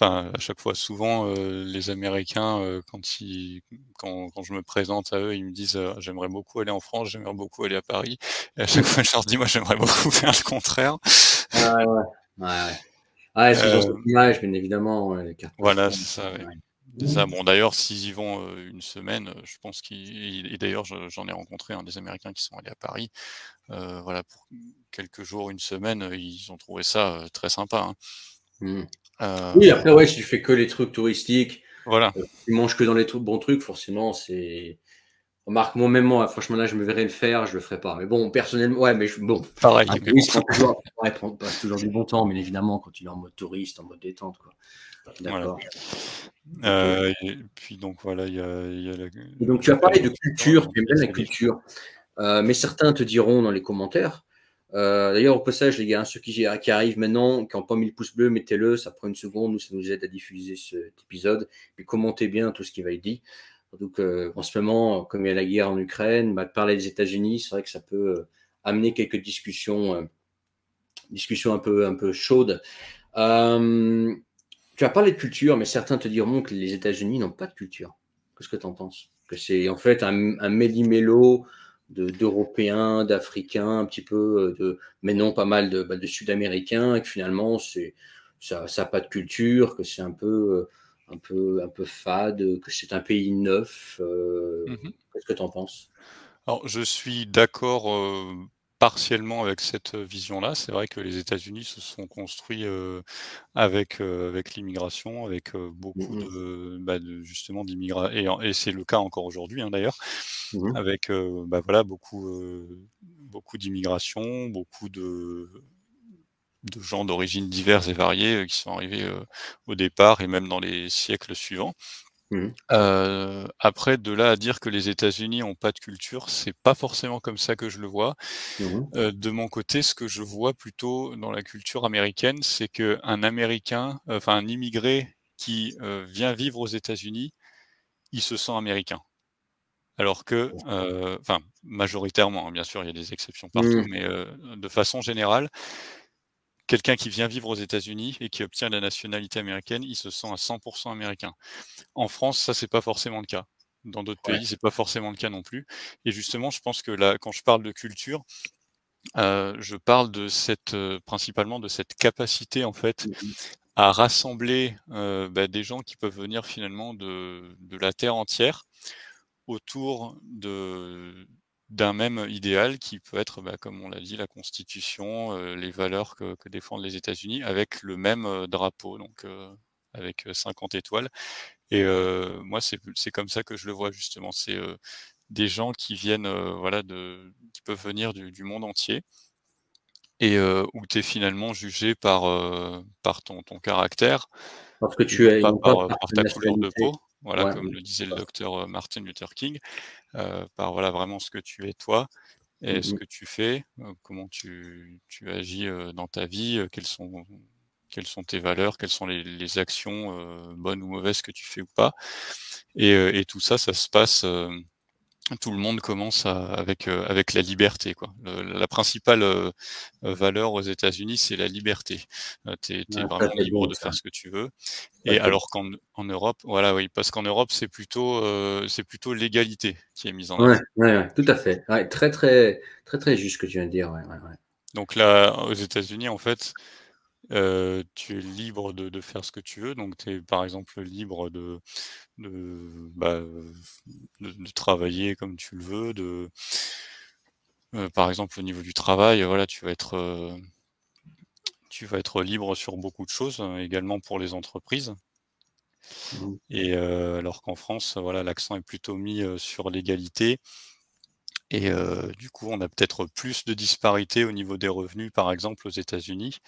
enfin, à chaque fois, souvent, les Américains, quand je me présente à eux, ils me disent, «J'aimerais beaucoup aller en France, j'aimerais beaucoup aller à Paris», et à chaque fois, je leur dis: «Moi, j'aimerais beaucoup faire le contraire». Ouais, ouais, ouais. Ouais, ouais. Ouais, parce qu'ils ont cette Heu, image, bien évidemment, les cartes voilà, postales. c'est ça, ouais. Ouais. C'est ça. Mmh. Bon, d'ailleurs, s'ils y vont, une semaine, je pense et d'ailleurs, j'en ai rencontré, hein, des Américains qui sont allés à Paris, voilà, pour quelques jours, une semaine, ils ont trouvé ça, très sympa, hein. Mmh. Oui, Heu, après, ouais, si tu fais que les trucs touristiques, voilà, tu manges que dans les bons trucs, forcément, c'est remarque, moi, même moi, franchement, là, je me verrais le faire, je le ferais pas. Mais bon, personnellement, ouais, mais bon, pareil, un mais bon. touriste prend toujours, ouais, passe toujours du bon temps, mais évidemment, quand il est en mode touriste, en mode détente, quoi. Voilà. D'accord. OK. Et puis donc voilà, il y a Et donc, tu as la parlé de nourriture, culture, tu aimes bien la c'est les culture, mais certains te diront dans les commentaires, D'ailleurs, au passage, les gars, ceux qui arrivent maintenant, qui n'ont pas mis le pouce bleu, mettez-le, ça prend une seconde, nous, ça nous aide à diffuser cet épisode. Puis commentez bien tout ce qui va être dit. Donc, en ce moment, comme il y a la guerre en Ukraine, parler des États-Unis, c'est vrai que ça peut amener quelques discussions un peu chaudes. Tu as parlé de culture, mais certains te diront que les États-Unis n'ont pas de culture. Qu'est-ce que tu en penses? Que c'est en fait un méli-mélo d'Européens, d'Africains, un petit peu, mais non pas mal de Sud-Américains, et que finalement ça n'a pas de culture, que c'est un peu fade, que c'est un pays neuf. Mmh. Qu'est-ce que tu en penses? Alors, je suis d'accord, partiellement avec cette vision-là. C'est vrai que les États-Unis se sont construits, avec l'immigration, avec, beaucoup Mhm, de justement et c'est le cas encore aujourd'hui, hein, d'ailleurs, mhm, avec, voilà, beaucoup d'immigration, beaucoup de gens d'origines diverses et variées, qui sont arrivés, au départ et même dans les siècles suivants. mhm, Après de là à dire que les États-Unis ont pas de culture, c'est pas forcément comme ça que je le vois. mhm, De mon côté, ce que je vois plutôt dans la culture américaine, c'est qu'un Américain, enfin un immigré qui, vient vivre aux États-Unis, il se sent américain. Alors que, enfin majoritairement, hein, bien sûr, il y a des exceptions partout, mhm. mais, de façon générale, quelqu'un qui vient vivre aux États-Unis et qui obtient la nationalité américaine, il se sent à 100 américain. En France, ça, c'est pas forcément le cas. Dans d'autres Ouais. pays, c'est pas forcément le cas non plus et justement, je pense que là, quand je parle de culture, je parle de principalement de cette capacité, en fait, Mhm. à rassembler, des gens qui peuvent venir finalement de la terre entière autour d'un même idéal qui peut être, comme on l'a dit, la constitution, les valeurs que défendent les États-Unis avec le même, drapeau donc avec, 50 étoiles et moi c'est comme ça que je le vois justement. C'est, des gens qui viennent, voilà qui peuvent venir du monde entier et où tu es finalement jugé par ton caractère Parce que et tu non es, pas non pas par par ta ta couleur de nationalité. peau. Voilà, Ouais, comme le disait le d'accord. docteur, Martin Luther King, par voilà vraiment ce que tu es toi et ce Mhm. que tu fais, comment tu agis, dans ta vie, quelles sont tes valeurs, quelles sont les actions, bonnes ou mauvaises que tu fais ou pas et tout ça, ça se passe, tout le monde commence avec la liberté, quoi. La principale, valeur aux États-Unis, c'est la liberté. Tu es Ouais, ça vraiment c'est libre bon de ça. faire ce que tu veux Ça et c'est alors qu'en Europe voilà, oui, parce qu'en Europe, c'est plutôt l'égalité qui est mise en ouais, avant. ouais, tout à fait. Ouais, très, très, très, très juste ce que tu viens de dire. Ouais, ouais, ouais. Donc là, aux États-Unis, en fait, tu es libre de faire ce que tu veux. Donc tu es, par exemple, libre de, bah, de travailler comme tu le veux, par exemple, au niveau du travail, voilà, tu vas être libre sur beaucoup de choses, également pour les entreprises Mhm. et alors qu'en France, voilà, l'accent est plutôt mis, sur l'égalité et du coup, on a peut-être plus de disparités au niveau des revenus, par exemple, aux États-Unis,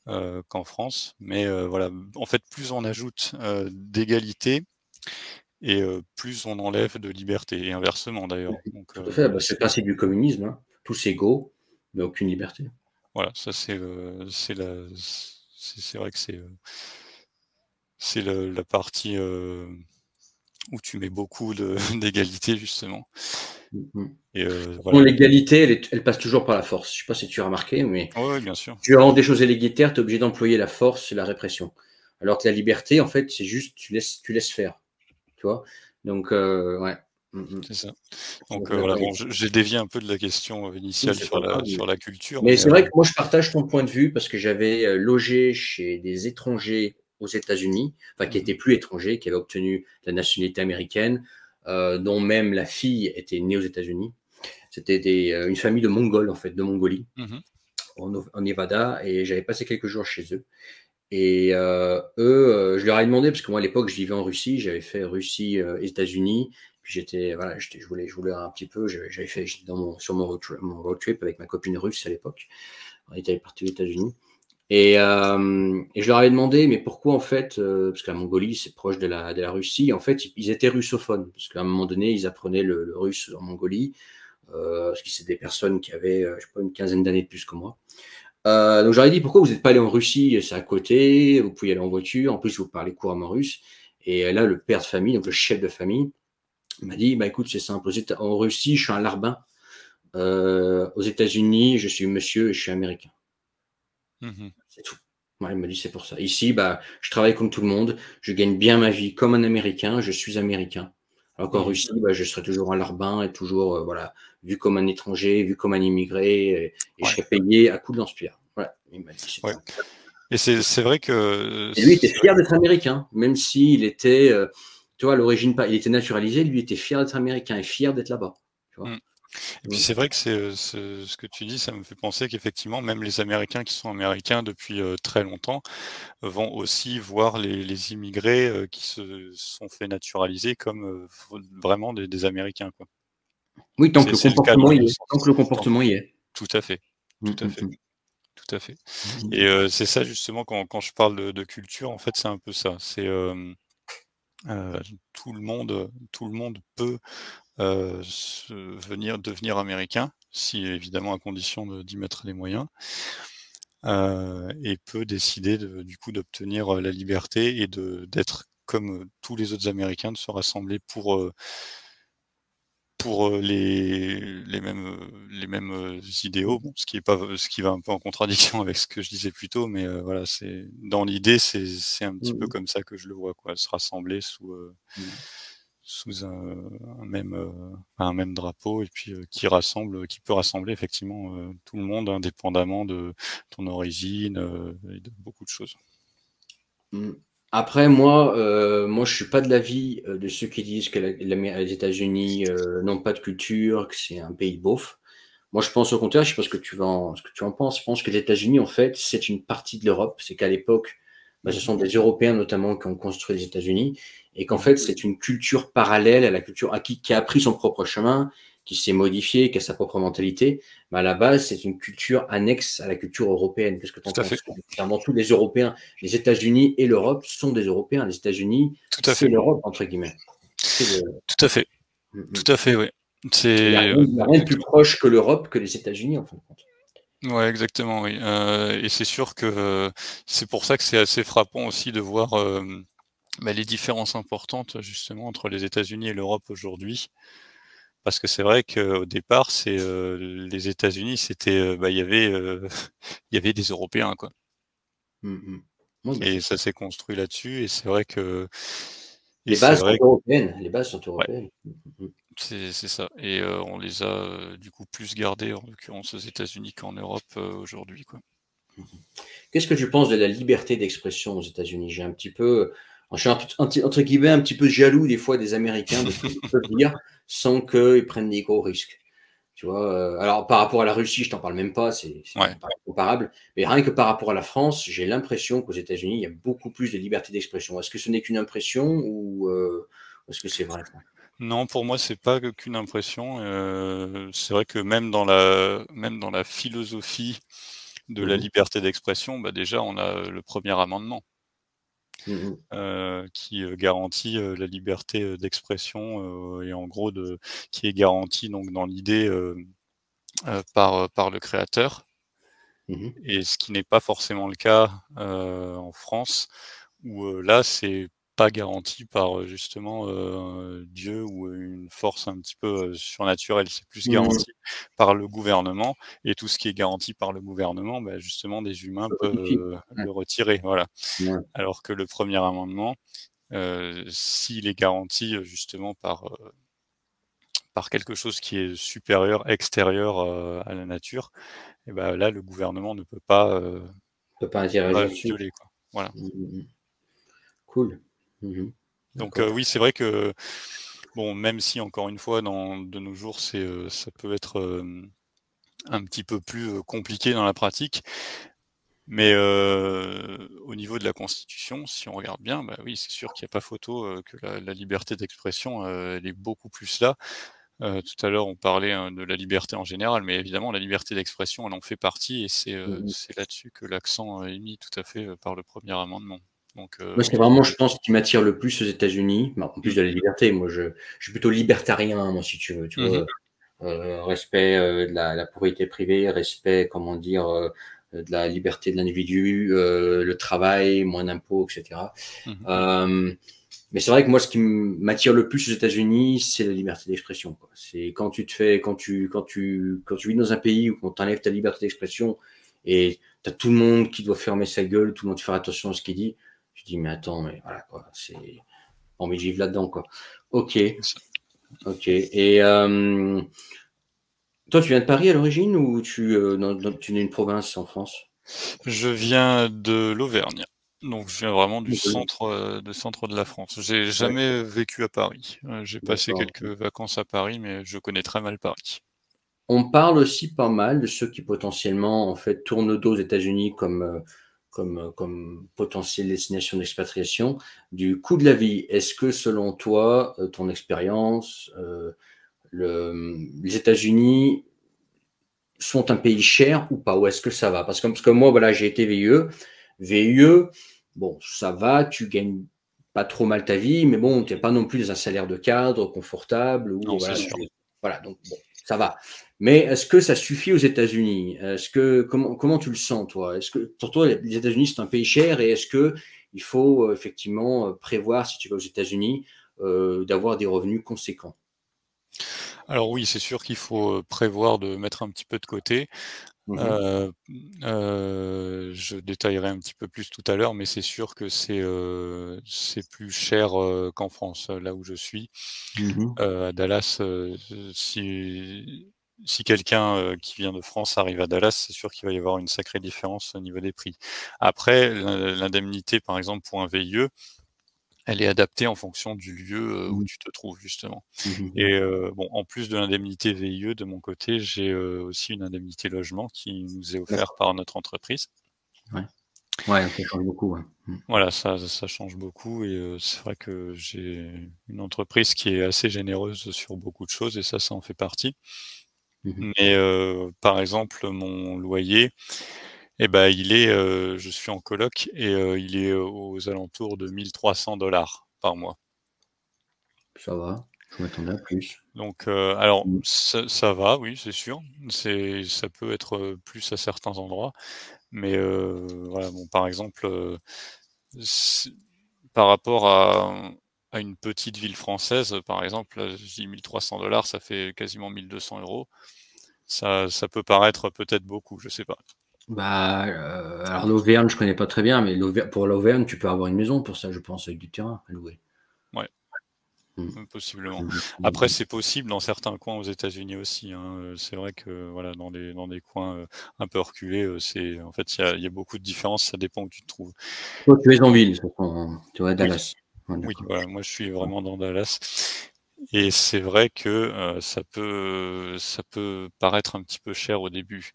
qu'en France. Mais voilà, en fait, plus on ajoute, d'égalité et plus on enlève de liberté et inversement d'ailleurs. Donc Tout à fait. Bah, c'est le c'est principe du communisme, hein. Tous égaux, mais aucune liberté. voilà, ça c'est vrai que c'est la partie, où tu mets beaucoup de d'égalité justement Mhm. et Bon, voilà. l'égalité, elle passe toujours par la force. Je sais pas si tu as remarqué, mais Ouais, ouais, bien sûr. tu rends des choses élémentaires, tu es obligé d'employer la force et la répression. Alors que la liberté, en fait, c'est juste tu laisses faire, tu vois? Donc, ouais. C'est ça. Je suis Donc d'accord voilà, avec bon, toi. j'ai dévié un peu de la question, Oui, initiale c'est pas sur la grave, sur la culture, mais mais c'est vrai que moi, je partage ton point de vue parce que j'avais logé chez des étrangers aux États-Unis, enfin qui mmh étaient plus étrangers, qui avaient obtenu la nationalité américaine, dont même la fille était née aux États-Unis. C'était une famille de Mongols, en fait, de Mongolie, Mmh. en Nevada, et j'avais passé quelques jours chez eux. Et eux, je leur ai demandé, parce que moi à l'époque je vivais en Russie, j'avais fait Russie, États-Unis, puis voilà, je voulais un petit peu, j'avais fait j'étais sur mon road trip avec ma copine russe à l'époque. On était partis aux États-Unis. Et je leur avais demandé, mais pourquoi en fait, parce que la Mongolie c'est proche de la Russie, en fait ils étaient russophones, parce qu'à un moment donné ils apprenaient le russe en Mongolie. parce que c'est des personnes qui avaient, je sais pas, une quinzaine d'années de plus que moi. Donc j'aurais dit: «Pourquoi vous n'êtes pas allé en Russie? C'est à côté, vous pouvez y aller en voiture, en plus vous parlez couramment russe». Et là, le père de famille, donc le chef de famille, m'a dit: «Bah, écoute, c'est simple, en Russie, je suis un larbin, aux États-Unis, je suis monsieur et je suis américain. Mmh. C'est tout». Ouais, il m'a dit: «C'est pour ça. Ici, bah, je travaille comme tout le monde, je gagne bien ma vie comme un Américain, je suis américain. Alors qu'en Mmh. Russie, bah, je serai toujours un larbin et toujours, voilà, vu comme un étranger, vu comme un immigré et je Ouais, serai payé à coups de lance-pierre». Voilà, il m'a dit: «C'est ouais. tout». Et c'est vrai que Et lui était c'est vrai fier d'être américain, même s'il était, tu vois, à l'origine pas il était naturalisé, lui était fier d'être américain et fier d'être là-bas, tu vois? mmh. Et puis Mmh. c'est vrai que ce que tu dis, ça me fait penser qu'effectivement, même les Américains qui sont américains depuis, très longtemps, vont aussi voir les immigrés, qui se sont fait naturaliser comme, vraiment des Américains, quoi. Oui, tant que le C'est le cas comportement dans y le est, tant que le sens tant comportement y est. tout à fait, tout Mmh, à mmh fait, mh. tout à fait. Mmh Et mh. c'est ça justement quand je parle de culture, en fait, c'est un peu ça. C'est, heu, tout le monde peut, devenir américain, si évidemment à condition d'y mettre les moyens, et peut décider du coup d'obtenir, la liberté et d'être comme, tous les autres Américains, de se rassembler pour, les mêmes, idéaux. Bon, ce qui va un peu en contradiction avec ce que je disais plus tôt, mais voilà, c'est dans l'idée, c'est un petit peu Mmh comme ça que je le vois, quoi. Se rassembler mh. sous un même drapeau et puis, qui peut rassembler effectivement, tout le monde indépendamment de ton origine, et de beaucoup de choses. Mmh. Après moi je suis pas de l'avis, de ceux qui disent que les États-Unis, n'ont pas de culture, que c'est un pays beauf. Moi je pense au contraire, je sais pas ce que tu en penses. Je pense que les États-Unis en fait, c'est une partie de l'Europe. C'est qu'à l'époque, bah, ce Mmh mh. sont des Européens notamment qui ont construit les États-Unis et qu'en Mmh. fait c'est une culture parallèle à la culture qui a pris son propre chemin, qui s'est modifiée, qui a sa propre mentalité. Mais à la base, c'est une culture annexe à la culture européenne. Qu'est-ce que tu en Tout à fait, penses? Clairement tous les Européens, les États-Unis et l'Europe sont des Européens. Les États-Unis, tout à c'est fait, l'Europe entre guillemets. C'est le tout à fait, mmh mh. tout à fait, oui. Il y a C'est, rien il y a rien de plus exactement. proche que l'Europe, que les États-Unis en fin de compte. Ouais, exactement, oui, et c'est sûr que, c'est pour ça que c'est assez frappant aussi de voir, bah, les différences importantes justement entre les États-Unis et l'Europe aujourd'hui. Parce que c'est vrai qu'au départ, les États-Unis, bah, il y avait des Européens, quoi, Mmh mh. Ouais, bah, et c'est ça. ça s'est construit là-dessus et Les c'est bases sont vrai européennes, les bases sont ouais, européennes. Mmh mh. c'est ça, et on les a, du coup plus gardés, en l'occurrence aux États-Unis qu'en Europe, aujourd'hui, quoi. Qu'est-ce que tu penses de la liberté d'expression aux États-Unis? J'ai un petit peu, je suis entre guillemets «un petit peu jaloux» des fois des Américains de ce qu'ils peuvent dire sans qu'ils prennent des gros risques. Tu vois? Alors par rapport à la Russie, je t'en parle même pas, c'est Ouais. même pas comparable. Mais rien que par rapport à la France, j'ai l'impression qu'aux États-Unis, il y a beaucoup plus de liberté d'expression. Est-ce que ce n'est qu'une impression ou est-ce que c'est vrai ça? Non, pour moi, c'est pas qu'une impression, c'est vrai que même dans la philosophie de Mmh la mh. liberté d'expression, bah, déjà, on a, le premier amendement, Mmh mh. qui, garantit, la liberté, d'expression, et en gros qui est garantie donc dans l'idée, par le créateur, Mmh mh. et ce qui n'est pas forcément le cas, en France où, là, c'est pas garanti par, justement, Dieu ou une force un petit peu, surnaturelle. C'est plus Mmh. garanti par le gouvernement, et tout ce qui est garanti par le gouvernement, bah, justement des humains Se peuvent, modifie. Ouais. le retirer, voilà. Ouais. Alors que le premier amendement, s'il est garanti, justement par quelque chose qui est supérieur, extérieur, à la nature, et bah, là, le gouvernement ne On peut pas peut pas interagir le dessus. violer, quoi. Voilà. Mmh mh mh. Cool. Mmh mh. Donc, D'accord. oui, c'est vrai que bon, même si encore une fois, de nos jours, ça peut être, un petit peu plus, compliqué dans la pratique, mais au niveau de la Constitution, si on regarde bien, bah, oui, c'est sûr qu'il y a pas photo, que la liberté d'expression, elle est beaucoup plus là. Tout à l'heure, on parlait, de la liberté en général, mais évidemment, la liberté d'expression, elle en fait partie, et Mmh mh. c'est là-dessus que l'accent, est mis tout à fait, par le premier amendement. Donc, Moi, c'est entre vraiment, je pense, ce qui m'attire le plus aux États-Unis, bah, en plus mmh. de la liberté. Moi, je suis plutôt libertarien, moi, si tu veux, tu Mmh. vois? respect de la propriété privée, respect, comment dire, de la liberté de l'individu, le travail, moins d'impôts, etc. Mmh. Mais c'est vrai que moi, ce qui m'attire le plus aux États-Unis, c'est la liberté d'expression, quoi. C'est quand tu te fais, quand tu vis dans un pays où on t'enlève ta liberté d'expression et t'as tout le monde qui doit fermer sa gueule, tout le monde fait attention à ce qu'il dit. Je dis, mais attends, mais voilà, quoi. C'est, pas envie de vivre là-dedans, quoi. Ok, C'est ça. ok. Et toi, tu viens de Paris à l'origine ou tu es une province en France? Je viens de l'Auvergne, donc je viens vraiment Ouais, du centre de la France. J'ai jamais vécu à Paris. J'ai passé d'accord. quelques vacances à Paris, mais je connais très mal Paris. On parle aussi pas mal de ceux qui potentiellement, en fait, tournent le dos aux États-Unis comme potentielle destination d'expatriation, du coût de la vie. Est-ce que selon toi, ton expérience, les États-Unis sont un pays cher ou pas? Ou est-ce que ça va? Parce que moi, voilà, j'ai été VIE. VIE, bon, ça va, tu gagnes pas trop mal ta vie, mais bon, tu n'es pas non plus dans un salaire de cadre confortable ou Non, c'est voilà, sûr. voilà, donc bon, ça va. Mais est-ce que ça suffit aux États-Unis? Comment tu le sens, toi? Est-ce que pour toi, les États-Unis, c'est un pays cher et est-ce que il faut effectivement prévoir, si tu vas aux États-Unis, d'avoir des revenus conséquents? Alors oui, c'est sûr qu'il faut, prévoir de mettre un petit peu de côté. Mhm, Heu, je détaillerai un petit peu plus tout à l'heure, mais c'est sûr que c'est plus cher, qu'en France, là où je suis. mhm. À Dallas, si quelqu'un, qui vient de France arrive à Dallas, c'est sûr qu'il va y avoir une sacrée différence au niveau des prix. Après, l'indemnité, par exemple, pour un VIE, elle est adaptée en fonction du lieu, où Mhm, tu te trouves justement. mhm. Et bon, en plus de l'indemnité VIE, de mon côté, j'ai, aussi une indemnité logement qui nous est offerte D'accord. par notre entreprise. Ouais. Ouais, ça change beaucoup, ouais. Voilà, ça change beaucoup et c'est vrai que j'ai une entreprise qui est assez généreuse sur beaucoup de choses et ça en fait partie. Mmh. Mais par exemple, mon loyer et je suis en coloc et il est aux alentours de 1 300 $ par mois. Ça va, je m'attendais à plus. Donc alors Mmh. ça va, oui, c'est sûr. Ça peut être, plus à certains endroits, mais voilà, bon, par exemple, s par rapport à une petite ville française, par exemple, je dis 1 300 $ ça fait quasiment 1 200 €. Ça peut paraître peut-être beaucoup, je sais pas. Bah, alors l'Auvergne, je connais pas très bien, mais pour l'Auvergne, tu peux avoir une maison pour ça, je pense, avec du terrain à louer. Ouais. Mmh. Possiblement. Mmh Après, mh. c'est possible dans certains coins aux États-Unis aussi, hein, c'est vrai que, voilà, dans des coins, un peu reculés, c'est en fait, il y a beaucoup de différences, ça dépend où tu te trouves. Toi, tu es en Et ville, de toute façon, hein, tu es à oui, Dallas? Ouais, oui, d'accord. voilà, moi, je suis vraiment dans Dallas et c'est vrai que, ça peut paraître un petit peu cher au début.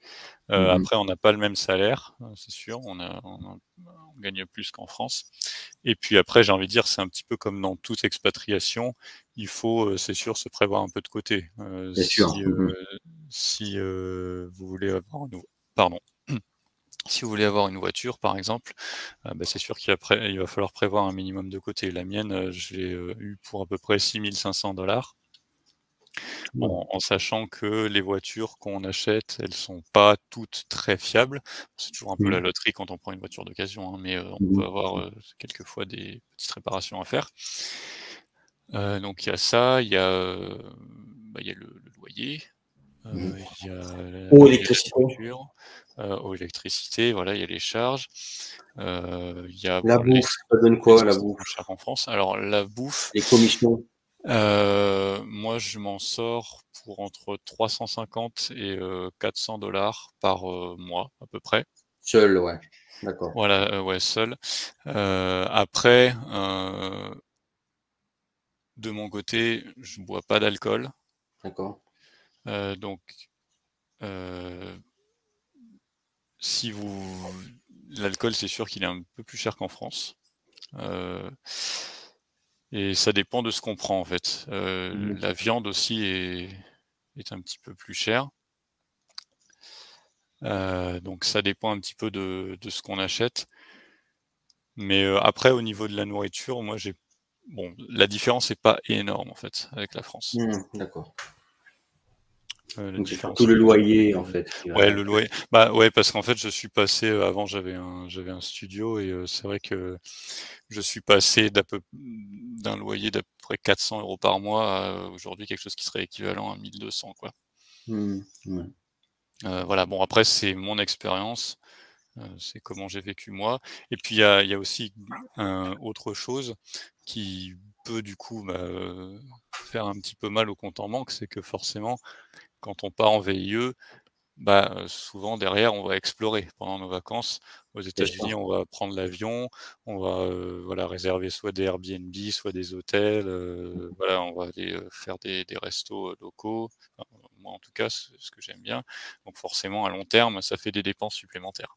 Mmh mh. Après, on n'a pas le même salaire, c'est sûr, on gagne plus qu'en France. Et puis après, j'ai envie de dire, c'est un petit peu comme dans toute expatriation, il faut, c'est sûr, se prévoir un peu de côté. Bien sûr. Mmh mh. Si, vous voulez avoir une pardon, si vous voulez avoir une voiture, par exemple, c'est sûr il va falloir prévoir un minimum de côté. La mienne, je l'ai, eue pour à peu près 6 500 $. Ouais. Bon, en sachant que les voitures qu'on achète, elles sont pas toutes très fiables. C'est toujours un peu la Mmh. loterie quand on prend une voiture d'occasion, hein, mais on Mmh peut mh. avoir, quelquefois des petites réparations à faire. Donc il y a ça, il y a le loyer, Mmh mh. il y a Eau, il y a la électricité. voiture, eau, électricité, voilà, il y a les charges. Il y a La bon, bouffe, ça donne quoi la l'essence est moins bouffe? chère qu'en France. Alors la bouffe, Les commissions? moi je m'en sors pour entre 350 et 400 $ par, mois à peu près. Seul, ouais. D'accord, Voilà, ouais, seul. Après, de mon côté, je bois pas d'alcool, d'accord. donc heu, si vous l'alcool, c'est sûr qu'il est un peu plus cher qu'en France, heu et ça dépend de ce qu'on prend, en fait. Mmh mh. La viande aussi est un petit peu plus chère, donc ça dépend un petit peu de ce qu'on achète. Mais après au niveau de la nourriture, moi j'ai bon, la différence est pas énorme, en fait, avec la France. Mmh, d'accord. la Donc c'est différence surtout le qui va loyer en fait qui ouais, va. le loyer bah, ouais, parce qu'en fait, je suis passé, avant j'avais un studio et c'est vrai que je suis passé d'un loyer d'à peu près 400 € par mois à, aujourd'hui quelque chose qui serait équivalent à 1 200 quoi. Ouais. Voilà, bon après c'est mon expérience, c'est comment j'ai vécu moi et puis il y a aussi autre chose qui peut du coup, faire un petit peu mal au compte en banque, c'est que forcément quand on part en VIE, souvent derrière, on va explorer pendant nos vacances. Aux Bien États-Unis, sûr. on va prendre l'avion, on va, voilà, réserver soit des Airbnb, soit des hôtels, voilà, on va aller, faire des restos, locaux. Enfin, moi, en tout cas, c'est ce que j'aime bien. Donc forcément, à long terme, ça fait des dépenses supplémentaires.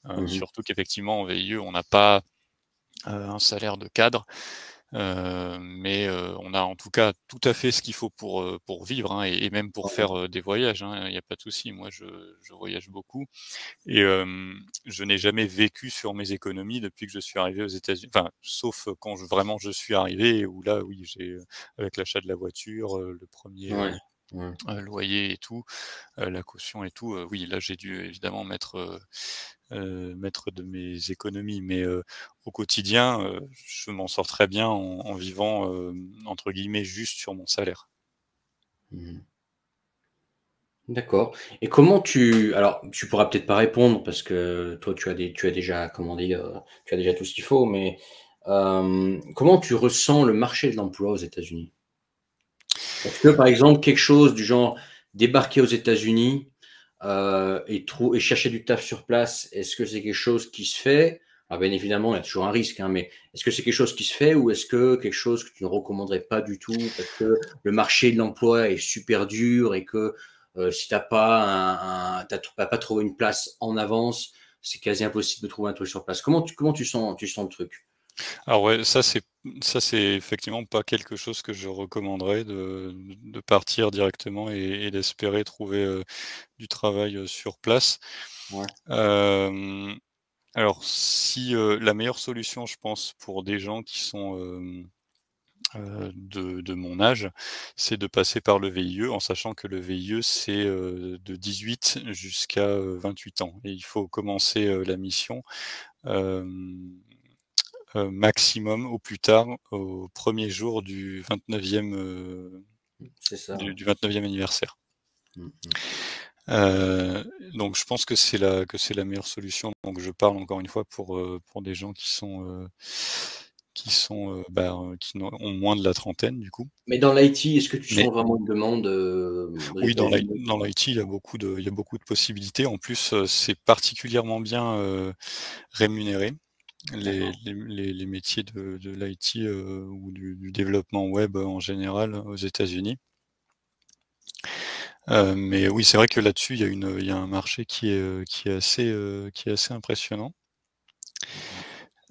Mmh. Surtout qu'effectivement, en VIE, on n'a pas, un salaire de cadre. Mais on a en tout cas tout à fait ce qu'il faut pour vivre, hein, et même pour Ouais. faire, des voyages, hein, il y a pas de souci. Moi, je voyage beaucoup et je n'ai jamais vécu sur mes économies depuis que je suis arrivé aux États-Unis. Enfin, sauf quand je suis arrivé où là, oui, j'ai, avec l'achat de la voiture, le 1er, Ouais. Ouais. loyer et tout, la caution et tout, oui, là, j'ai dû évidemment mettre de mes économies. Mais, au quotidien, je m'en sors très bien en vivant, entre guillemets «juste» sur mon salaire. Mmh. D'accord, et comment tu alors tu pourras peut-être pas répondre parce que toi tu as déjà comment dire? Tu as déjà tout ce qu'il faut, mais comment tu ressens le marché de l'emploi aux États-Unis? Est-ce que, par exemple, quelque chose du genre débarquer aux États-Unis, et chercher du taf sur place, est-ce que c'est quelque chose qui se fait? Alors bien évidemment, il y a toujours un risque, hein, mais est-ce que c'est quelque chose qui se fait ou est-ce que quelque chose que tu ne recommanderais pas du tout parce que le marché de l'emploi est super dur et que, si tu as pas pas trouvé une place en avance, c'est quasi impossible de trouver un truc sur place. Comment tu sens le truc? Alors ouais, ça c'est effectivement pas quelque chose que je recommanderais de partir directement et d'espérer trouver, du travail, sur place. Ouais. Hem, alors si, la meilleure solution je pense pour des gens qui sont, de mon âge, c'est de passer par le VIE en sachant que le VIE c'est, de 18 jusqu'à, 28 ans et il faut commencer, la mission, hem, maximum au plus tard au 1er jour du 29e, C'est ça, ouais. du 29e anniversaire. Mmh mh. Heu, donc je pense que c'est la meilleure solution. Donc je parle encore une fois pour des gens qui ont moins de la trentaine du coup. Mais dans l'IT, est-ce que tu Mais sens vraiment une demande, aux oui, États-Unis? dans l'IT, il y a beaucoup de possibilités. En plus, c'est particulièrement bien, rémunéré. D'accord. Les métiers de l'IT, ou du développement web, en général aux États-Unis. Mais oui, c'est vrai que là-dessus, il y a un marché qui est assez impressionnant.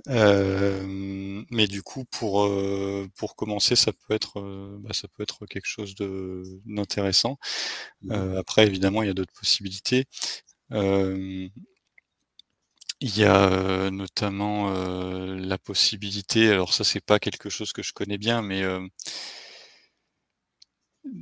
Mais du coup, pour commencer, ça peut être quelque chose d'intéressant. Mmh mh. Après évidemment, il y a d'autres possibilités. Hem, il y a, notamment, la possibilité alors ça, c'est pas quelque chose que je connais bien, mais,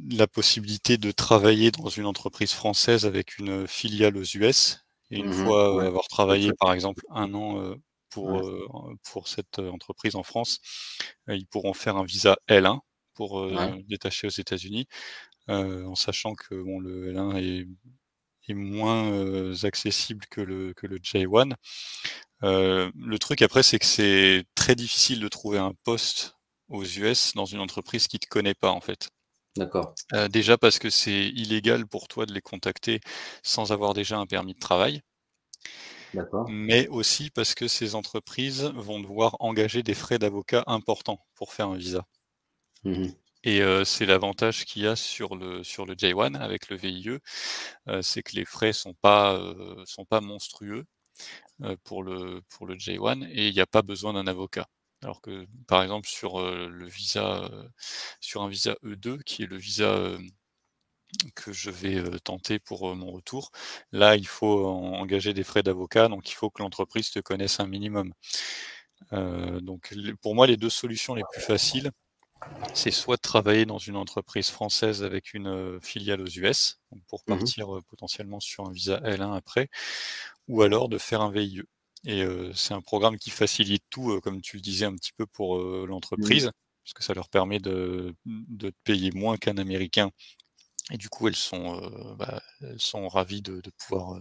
la possibilité de travailler dans une entreprise française avec une filiale aux US et une Mmh. fois, Ouais, avoir tout à travaillé fait. par exemple 1 an, Ouais, pour cette, entreprise en France, ils pourront faire un visa L1 pour, ouais, détacher aux États-Unis, en sachant que bon le L1 est moins, accessible que le J1. Le truc après, c'est que c'est très difficile de trouver un poste aux US dans une entreprise qui te connaît pas en fait. d'accord, Déjà parce que c'est illégal pour toi de les contacter sans avoir déjà un permis de travail, d'accord. mais aussi parce que ces entreprises vont devoir engager des frais d'avocat importants pour faire un visa Mmh mh. et c'est l'avantage qu'il y a sur le J1 avec le VIE, c'est que les frais sont pas monstrueux, pour le J1 et il y a pas besoin d'un avocat. Alors que, par exemple, sur un visa E2 qui est le visa, que je vais, tenter pour, mon retour. Là, il faut engager des frais d'avocat, donc il faut que l'entreprise te connaisse un minimum. Donc pour moi, les 2 solutions les plus faciles, c'est soit de travailler dans une entreprise française avec une, filiale aux US, donc pour Mmh. partir, potentiellement sur un visa L1 après, ou alors de faire un VIE et c'est un programme qui facilite tout, comme tu le disais un petit peu pour, Mmh. l'entreprise, parce que ça leur permet de te payer moins qu'un Américain et du coup elles sont ravies de pouvoir,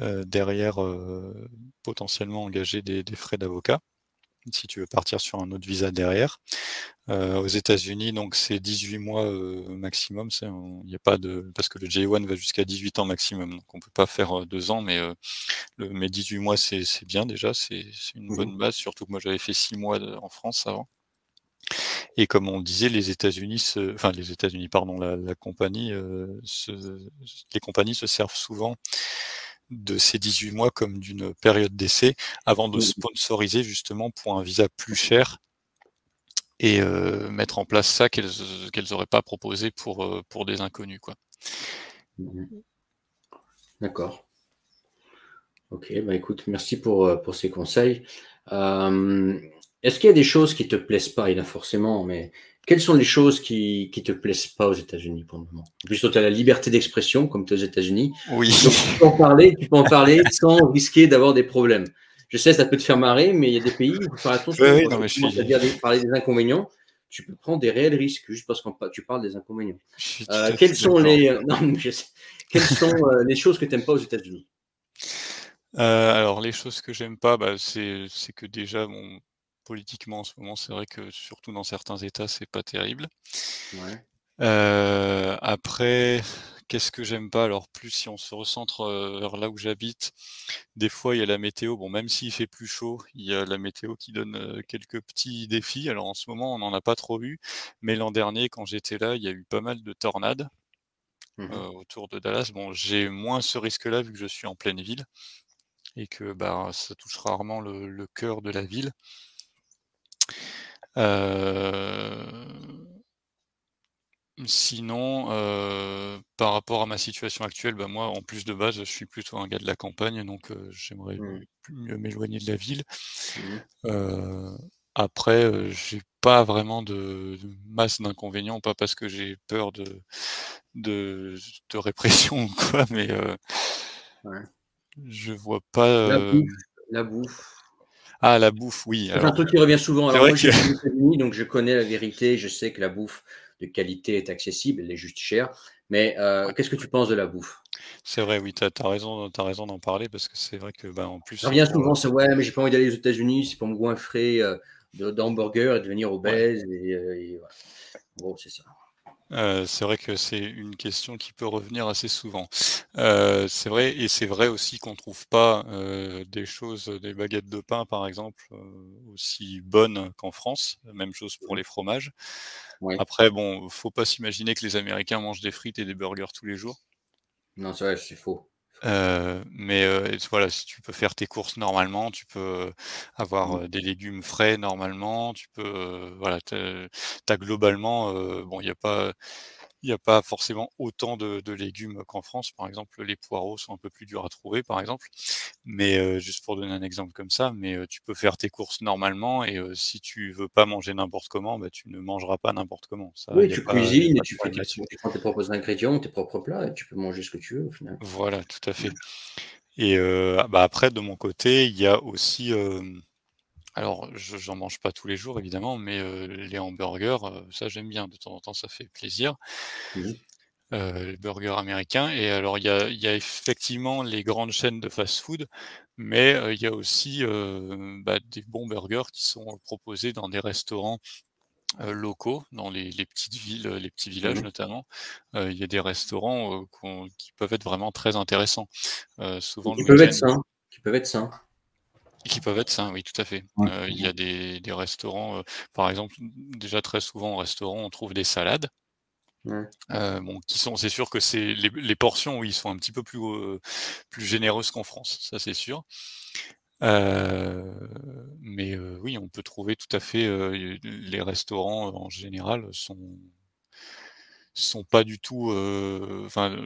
derrière, potentiellement engager des frais d'avocat, si tu veux partir sur un autre visa derrière. Aux États-Unis, donc c'est 18 mois, maximum, il y a pas de parce que le J1 va jusqu'à 18 ans maximum, donc on peut pas faire, 2 ans, mais 18 mois, c'est bien déjà, c'est une Mmh. bonne base, surtout que moi j'avais fait 6 mois en France avant et comme on disait, les États-Unis, pardon, la compagnie, les compagnies se servent souvent de ces 18 mois comme d'une période d'essai avant de Mmh. sponsoriser justement pour un visa plus cher et mettre en place ça qu'elles auraient pas proposé pour des inconnus, quoi. Mmh. D'accord. OK, bah, écoute, merci pour ces conseils. Est-ce qu'il y a des choses qui te plaisent pas? Il y en a forcément, mais quelles sont les choses qui te plaisent pas aux États-Unis pour le moment? En plus, toi, tu as la liberté d'expression comme tu es aux États-Unis, Oui. donc tu peux en parler sans risquer d'avoir des problèmes. Je sais, ça peut te faire marrer, mais il y a des pays où il faut faire Oui, attention. oui, Quand non, tu mais je commences à suis dire parler des inconvénients, tu peux prendre des réels risques juste parce que tu parles des inconvénients. je suis tout à Quelles fait sont d'accord. les non, mais quelles sont, les choses que tu aimes pas aux États-Unis? Alors les choses que j'aime pas, bah, c'est que déjà, bon, politiquement en ce moment, c'est vrai que surtout dans certains États, c'est pas terrible. Ouais. Après, qu'est-ce que j'aime pas? Alors plus si on se recentre, vers là où j'habite, des fois il y a la météo, bon même s'il fait plus chaud, il y a la météo qui donne, quelques petits défis. Alors en ce moment, on n'en a pas trop eu, mais l'an dernier quand j'étais là, il y a eu pas mal de tornades, Mmh mh. autour de Dallas. Bon, j'ai moins ce risque-là vu que je suis en pleine ville et que, bah, ça touche rarement le cœur de la ville. Heu Sinon, par rapport à ma situation actuelle, bah, moi, en plus de base, je suis plutôt un gars de la campagne, donc j'aimerais Mmh. mieux m'éloigner de la ville. Mmh. Heu, Après, j'ai pas vraiment de masse d'inconvénients, pas parce que j'ai peur de de répression ou quoi, mais Ouais. je vois pas, La bouffe, la bouffe. ah la bouffe, oui, C'est un alors, truc qui revient souvent. c'est Alors vrai moi, que j'ai vécu aux États-Unis, donc je connais la vérité. Je sais que la bouffe de qualité est accessible, elle est juste chère. Mais, ouais, qu'est-ce que tu penses de la bouffe? c'est vrai, oui, tu raison d'en parler parce que c'est vrai que, bah, en Ça plus, revient pour, souvent, c'est: «Ouais, mais j'ai pas envie d'aller aux États-Unis, c'est pour me goinfrer, d'hamburgers et devenir ouais. obèse» et voilà. En gros, c'est ça. C'est vrai que c'est une question qui peut revenir assez souvent. C'est vrai et c'est vrai aussi qu'on trouve pas, des baguettes de pain par exemple, aussi bonnes qu'en France. Même chose pour Mmh. les fromages. Ouais. Après bon, faut pas s'imaginer que les Américains mangent des frites et des burgers tous les jours. Non, c'est vrai, c'est faux. Faux. Voilà, si tu peux faire tes courses normalement, tu peux, avoir, Mmh. des légumes frais normalement, tu peux, voilà, tu globalement, bon il y a pas forcément autant de légumes qu'en France. Par exemple, les poireaux sont un peu plus durs à trouver, par exemple. Mais, juste pour donner un exemple comme ça, mais, tu peux faire tes courses normalement et si tu veux pas manger n'importe comment, bah, tu ne mangeras pas n'importe comment. Ça, Oui, tu il y a cuisines et pas de tu fais problème là-dessus. tu prends tes propres ingrédients, tes propres plats et tu peux manger ce que tu veux au final. Voilà, tout à fait et bah, après de mon côté, il y a aussi, alors j'en mange pas tous les jours évidemment, mais, les hamburgers, ça j'aime bien. De temps en temps, ça fait plaisir. Mmh mh. Les burgers américains et alors il y a effectivement les grandes chaînes de fast-food, mais il y a aussi, bah, des bons burgers qui sont proposés dans des restaurants, locaux, dans les petites villes, les petits villages Mmh. notamment. Il y a des restaurants, qui peuvent être vraiment très intéressants. Et Souvent le qui peuvent être week-end sains, qui peuvent être sains. et qui peuvent être sains, oui, tout à fait. Ouais. Il y a des restaurants, par exemple, déjà très souvent au restaurant, on trouve des salades. Ouais. Bon, qui sont c'est sûr que c'est les portions, oui, sont un petit peu plus généreuses qu'en France, ça c'est sûr. Mais oui, on peut trouver tout à fait, les restaurants, en général, sont pas du tout, enfin,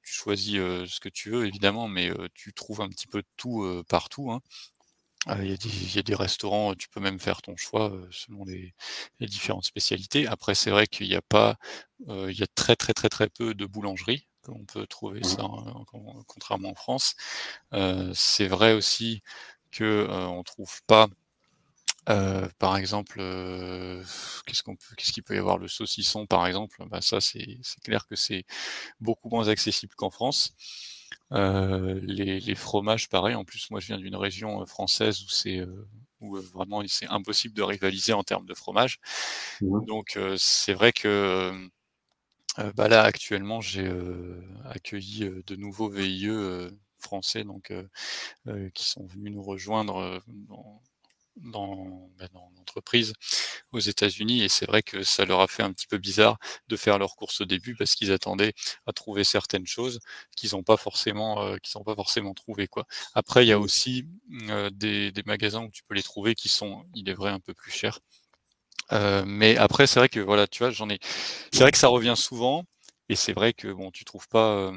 tu choisis, ce que tu veux évidemment, mais tu trouves un petit peu de tout, partout, hein. Il y a des restaurants, tu peux même faire ton choix, selon les différentes spécialités. Après, c'est vrai qu'il y a pas, il y a très, très, très, très peu de boulangeries, comme on peut trouver Mmh. ça, contrairement en France. C'est vrai aussi que, on trouve pas, par exemple, qu'est-ce qu'il peut y avoir? Le saucisson, par exemple, bah, ça, c'est clair que c'est beaucoup moins accessible qu'en France. Les fromages, pareil. En plus, moi, je viens d'une région, française où, vraiment c'est impossible de rivaliser en termes de fromage. Mmh. Donc, c'est vrai que, bah, là, actuellement, j'ai, accueilli, de nouveaux VIE, français donc, qui sont venus nous rejoindre, dans l'entreprise aux États-Unis et c'est vrai que ça leur a fait un petit peu bizarre de faire leurs courses au début parce qu'ils attendaient à trouver certaines choses qu'ils ont pas forcément trouvées, quoi. Après, il y a Mmh. aussi, des magasins où tu peux les trouver qui sont, il est vrai, un peu plus chers. Mais après, c'est vrai que voilà, tu vois, c'est vrai que ça revient souvent et c'est vrai que bon, tu trouves pas,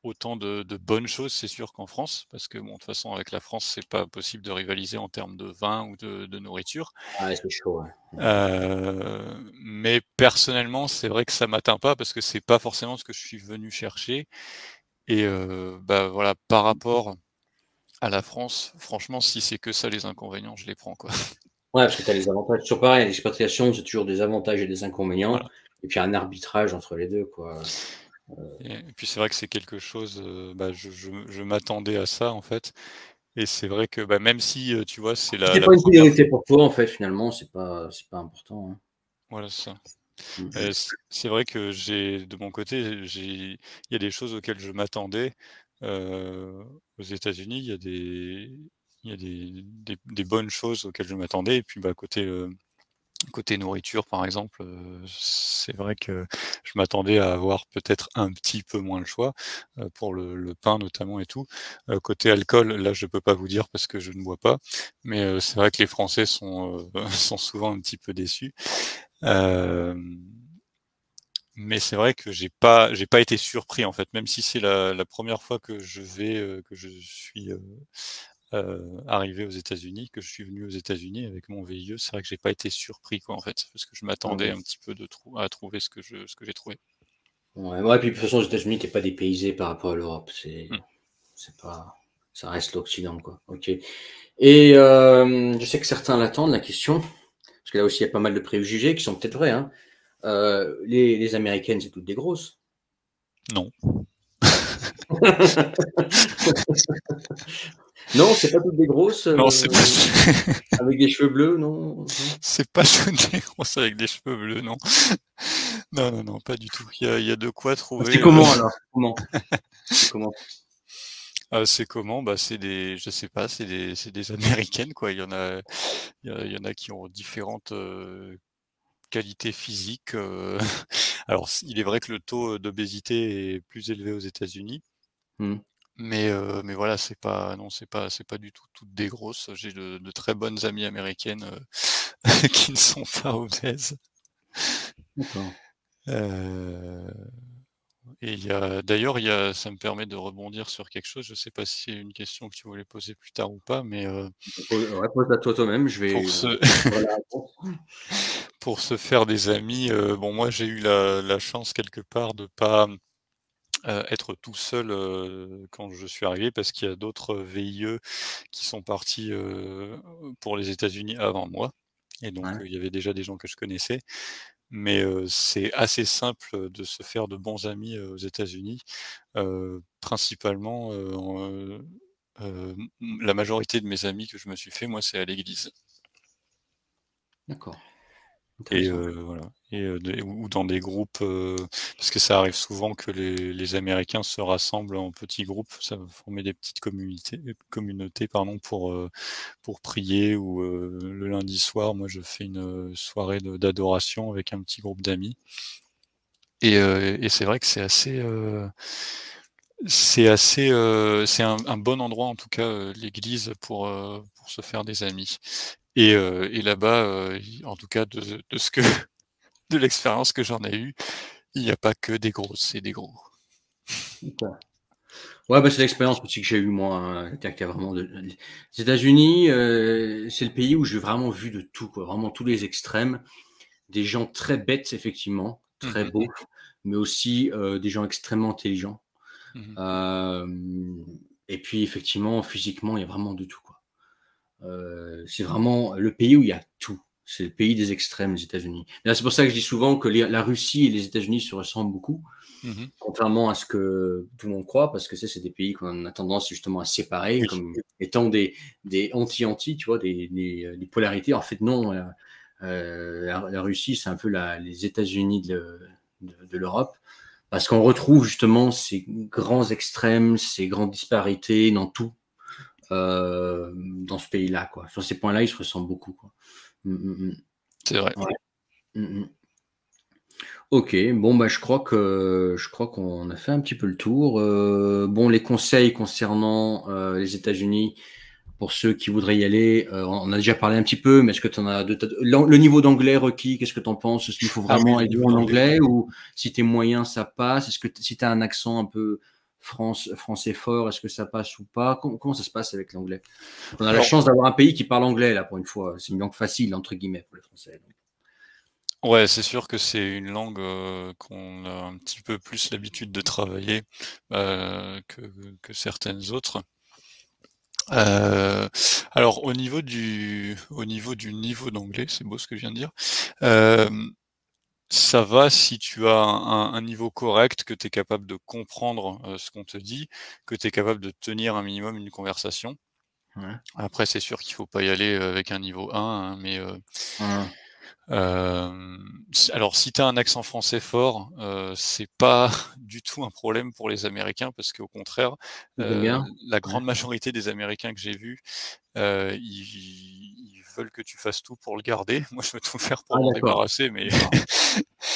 autant de bonnes choses, c'est sûr, qu'en France, parce que bon, de toute façon, avec la France, c'est pas possible de rivaliser en termes de vin ou de nourriture. Ouais, c'est chaud, ouais. Mais personnellement, c'est vrai que ça m'atteint pas parce que c'est pas forcément ce que je suis venu chercher et bah, voilà, par rapport à la France, franchement, si c'est que ça les inconvénients, je les prends, quoi. Ouais, parce que tu as les avantages. Toujours pareil, l'expatriation, c'est toujours des avantages et des inconvénients Voilà. et puis un arbitrage entre les 2, quoi. Et puis c'est vrai que c'est quelque chose, bah, je m'attendais à ça, en fait et c'est vrai que, bah, même si, tu vois, c'est Si la c'est la pas une première priorité pour toi, en fait, finalement, c'est pas important, hein. voilà, c'est ça. Mmh mh. C'est vrai que de mon côté, il y a des choses auxquelles je m'attendais, aux États-Unis, il y a des bonnes choses auxquelles je m'attendais et puis, bah, côté nourriture, par exemple, c'est vrai que je m'attendais à avoir peut-être un petit peu moins le choix, pour le pain notamment et tout. Côté alcool, là, je peux pas vous dire parce que je ne bois pas, mais c'est vrai que les Français sont, sont souvent un petit peu déçus. Hem Mais c'est vrai que j'ai pas été surpris, en fait, même si c'est la 1re fois que je suis, arrivé aux États-Unis, que je suis venu aux États-Unis avec mon VIE, c'est vrai que j'ai pas été surpris, quoi, en fait, parce que je Ah m'attendais ouais. un petit peu à trouver ce que j'ai trouvé. Ouais, ouais, puis de toute façon, aux États-Unis, tu es pas dépaysé par rapport à l'Europe. Mmh. C'est pas ça reste l'Occident, quoi. OK et je sais que certains l'attendent, la question, parce que là aussi, il y a pas mal de préjugés qui sont peut-être vrais, hein. Les américaines, c'est toutes des grosses. Non. Non, c'est pas toutes des grosses, Non, c'est pas avec des cheveux bleus, non? Non? c'est pas toutes des grosses avec des cheveux bleus, non. Non, non, non, pas du tout. Il y a de quoi Ah, c'est trouver, comment alors? Comment? C'est comment? c'est comment? Bah, je sais pas, c'est des américaines, quoi. Il y en a qui ont différentes, qualités physiques, alors il est vrai que le taux, d'obésité est plus élevé aux États-Unis, Mmh. mais voilà, c'est pas du tout toutes des grosses. J'ai de très bonnes amies américaines, qui ne sont pas obèses. D'accord. Heu et il y a ça me permet de rebondir sur quelque chose, je sais pas si c'est une question que tu voulais poser plus tard ou pas, mais, Ouais, pose-la toi-même, je pour vais, se trouver la réponse. pour se faire des amis, bon moi j'ai eu la chance quelque part de pas, être tout seul, quand je suis arrivé parce qu'il y a d'autres VIE qui sont partis, pour les États-Unis avant moi et donc, Ouais. il y avait déjà des gens que je connaissais. Mais, c'est assez simple, de se faire de bons amis, aux États-Unis, principalement, la majorité de mes amis que je me suis fait, moi, c'est à l'église. D'accord, Et intéressant. voilà et ou dans des groupes, parce que ça arrive souvent que les Américains se rassemblent en petits groupes, ça va former des petites communautés pardon pour prier ou, le lundi soir, moi je fais une, soirée d'adoration avec un petit groupe d'amis et c'est vrai que c'est un bon endroit en tout cas, l'église pour se faire des amis et là-bas, en tout cas de ce que de l'expérience que j'en ai eue, il n'y a pas que des grosses, c'est des gros. D'accord. Ouais, bah, c'est l'expérience aussi que j'ai eue moi, hein, tu vraiment les États-Unis, c'est le pays où j'ai vraiment vu de tout, quoi, vraiment tous les extrêmes. Des gens très bêtes effectivement, très Mmh. beaux, mais aussi, des gens extrêmement intelligents. Mmh. Hem et puis effectivement, physiquement, il y a vraiment de tout, quoi. C'est vraiment le pays où il y a tout. C'est le pays des extrêmes, les États-Unis. D'ailleurs, c'est pour ça que je dis souvent que les la Russie et les États-Unis se ressemblent beaucoup, Mmh. contrairement à ce que tout le monde croit, parce que c'est des pays qu'on a tendance justement à séparer Oui. comme étant des anti-anti, tu vois? Des polarités. En fait, non, la Russie, c'est un peu les États-Unis de l'Europe, parce qu'on retrouve justement ces grands extrêmes, ces grandes disparités dans tout, dans ce pays-là, quoi. Sur ces points-là, ils se ressemblent beaucoup, quoi. Mmh, mmh, C'est vrai. mmh. Ouais. Mmh mh. OK, bon, bah, je crois qu'on a fait un petit peu le tour. Bon, les conseils concernant, les États-Unis pour ceux qui voudraient y aller, on a déjà parlé un petit peu, mais est-ce que tu en as de le niveau d'anglais requis, qu'est-ce que tu en penses? Est-ce qu'il faut Ah oui, vraiment le être niveau bon en d'anglais. anglais ou si tu es moyen, ça passe? Est-ce que si tu as un accent un peu français fort, est-ce que ça passe ou pas? Comment ça se passe avec l'anglais? On a la Alors chance d'avoir un pays qui parle anglais là pour une fois. C'est une langue «facile» entre guillemets pour les Français, donc. ouais, c'est sûr que c'est une langue, qu'on a un petit peu plus l'habitude de travailler, que certaines autres. Heu, alors au niveau du niveau d'anglais, c'est beau ce que je viens de dire, hem, ça va si tu as un niveau correct, que tu es capable de comprendre, ce qu'on te dit, que tu es capable de tenir un minimum une conversation. Ouais. Après c'est sûr qu'il faut pas y aller, avec un niveau 1, hein, mais Mmh. S alors si tu as un accent français fort, c'est pas du tout un problème pour les Américains parce qu'au contraire, Ils aiment bien? la Ouais. grande majorité des Américains que j'ai vus, ils veulent que tu fasses tout pour le garder. Moi, je veux tout faire pour Ah m'en d'accord, débarrasser, mais d'accord,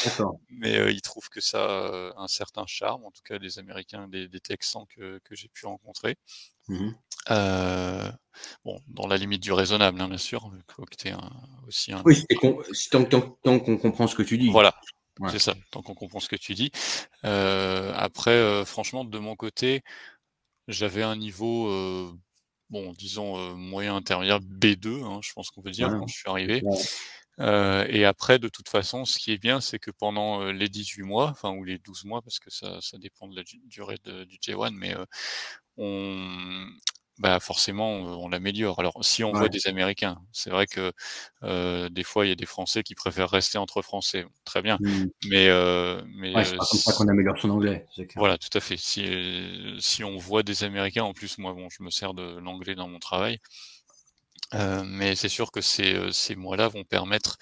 d'accord. ils trouvent que ça a, un certain charme, en tout cas les Américains, des Texans que j'ai pu rencontrer. Mmh mh. Heu, bon, dans la limite du raisonnable, hein, bien sûr, il faut que tu aies aussi un Oui, c'est tant qu'on comprend ce que tu dis. voilà, Ouais. c'est ça, tant qu'on comprend ce que tu dis. Après, franchement, de mon côté, j'avais un niveau, bon, disons, moyen intermédiaire, B2, hein, je pense qu'on peut dire, Ouais, quand je suis arrivé. ouais. Et après, de toute façon, ce qui est bien, c'est que pendant, les 18 mois, enfin, ou les 12 mois, parce que ça dépend de la durée du J1, mais on bah, forcément, on l'améliore. Alors, si on voit Ouais. des Américains, c'est vrai que, des fois, il y a des Français qui préfèrent rester entre Français. Très bien, Mmh. mais Ouais, c'est pas comme ça qu'on améliore son anglais, c'est clair. voilà, tout à fait. Si on voit des Américains, en plus, moi, bon, je me sers de l'anglais dans mon travail, mais c'est sûr que ces mois-là vont permettre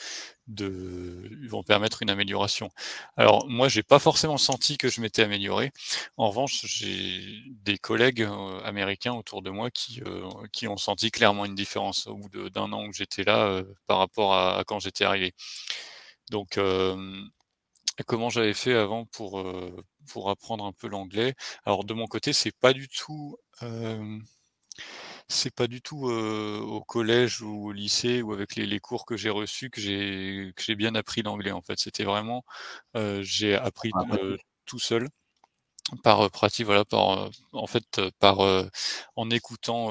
une amélioration. Alors moi, j'ai pas forcément senti que je m'étais amélioré. En revanche, j'ai des collègues, américains autour de moi qui ont senti clairement une différence au bout de d'1 an où j'étais là, par rapport à quand j'étais arrivé. Donc, comment j'avais fait avant pour apprendre un peu l'anglais? Alors de mon côté, c'est pas du tout, au collège ou au lycée ou avec les cours que j'ai reçus que j'ai bien appris l'anglais, en fait. C'était vraiment, j'ai appris, Ah, pratique. tout seul par, pratique, voilà, en fait, en écoutant,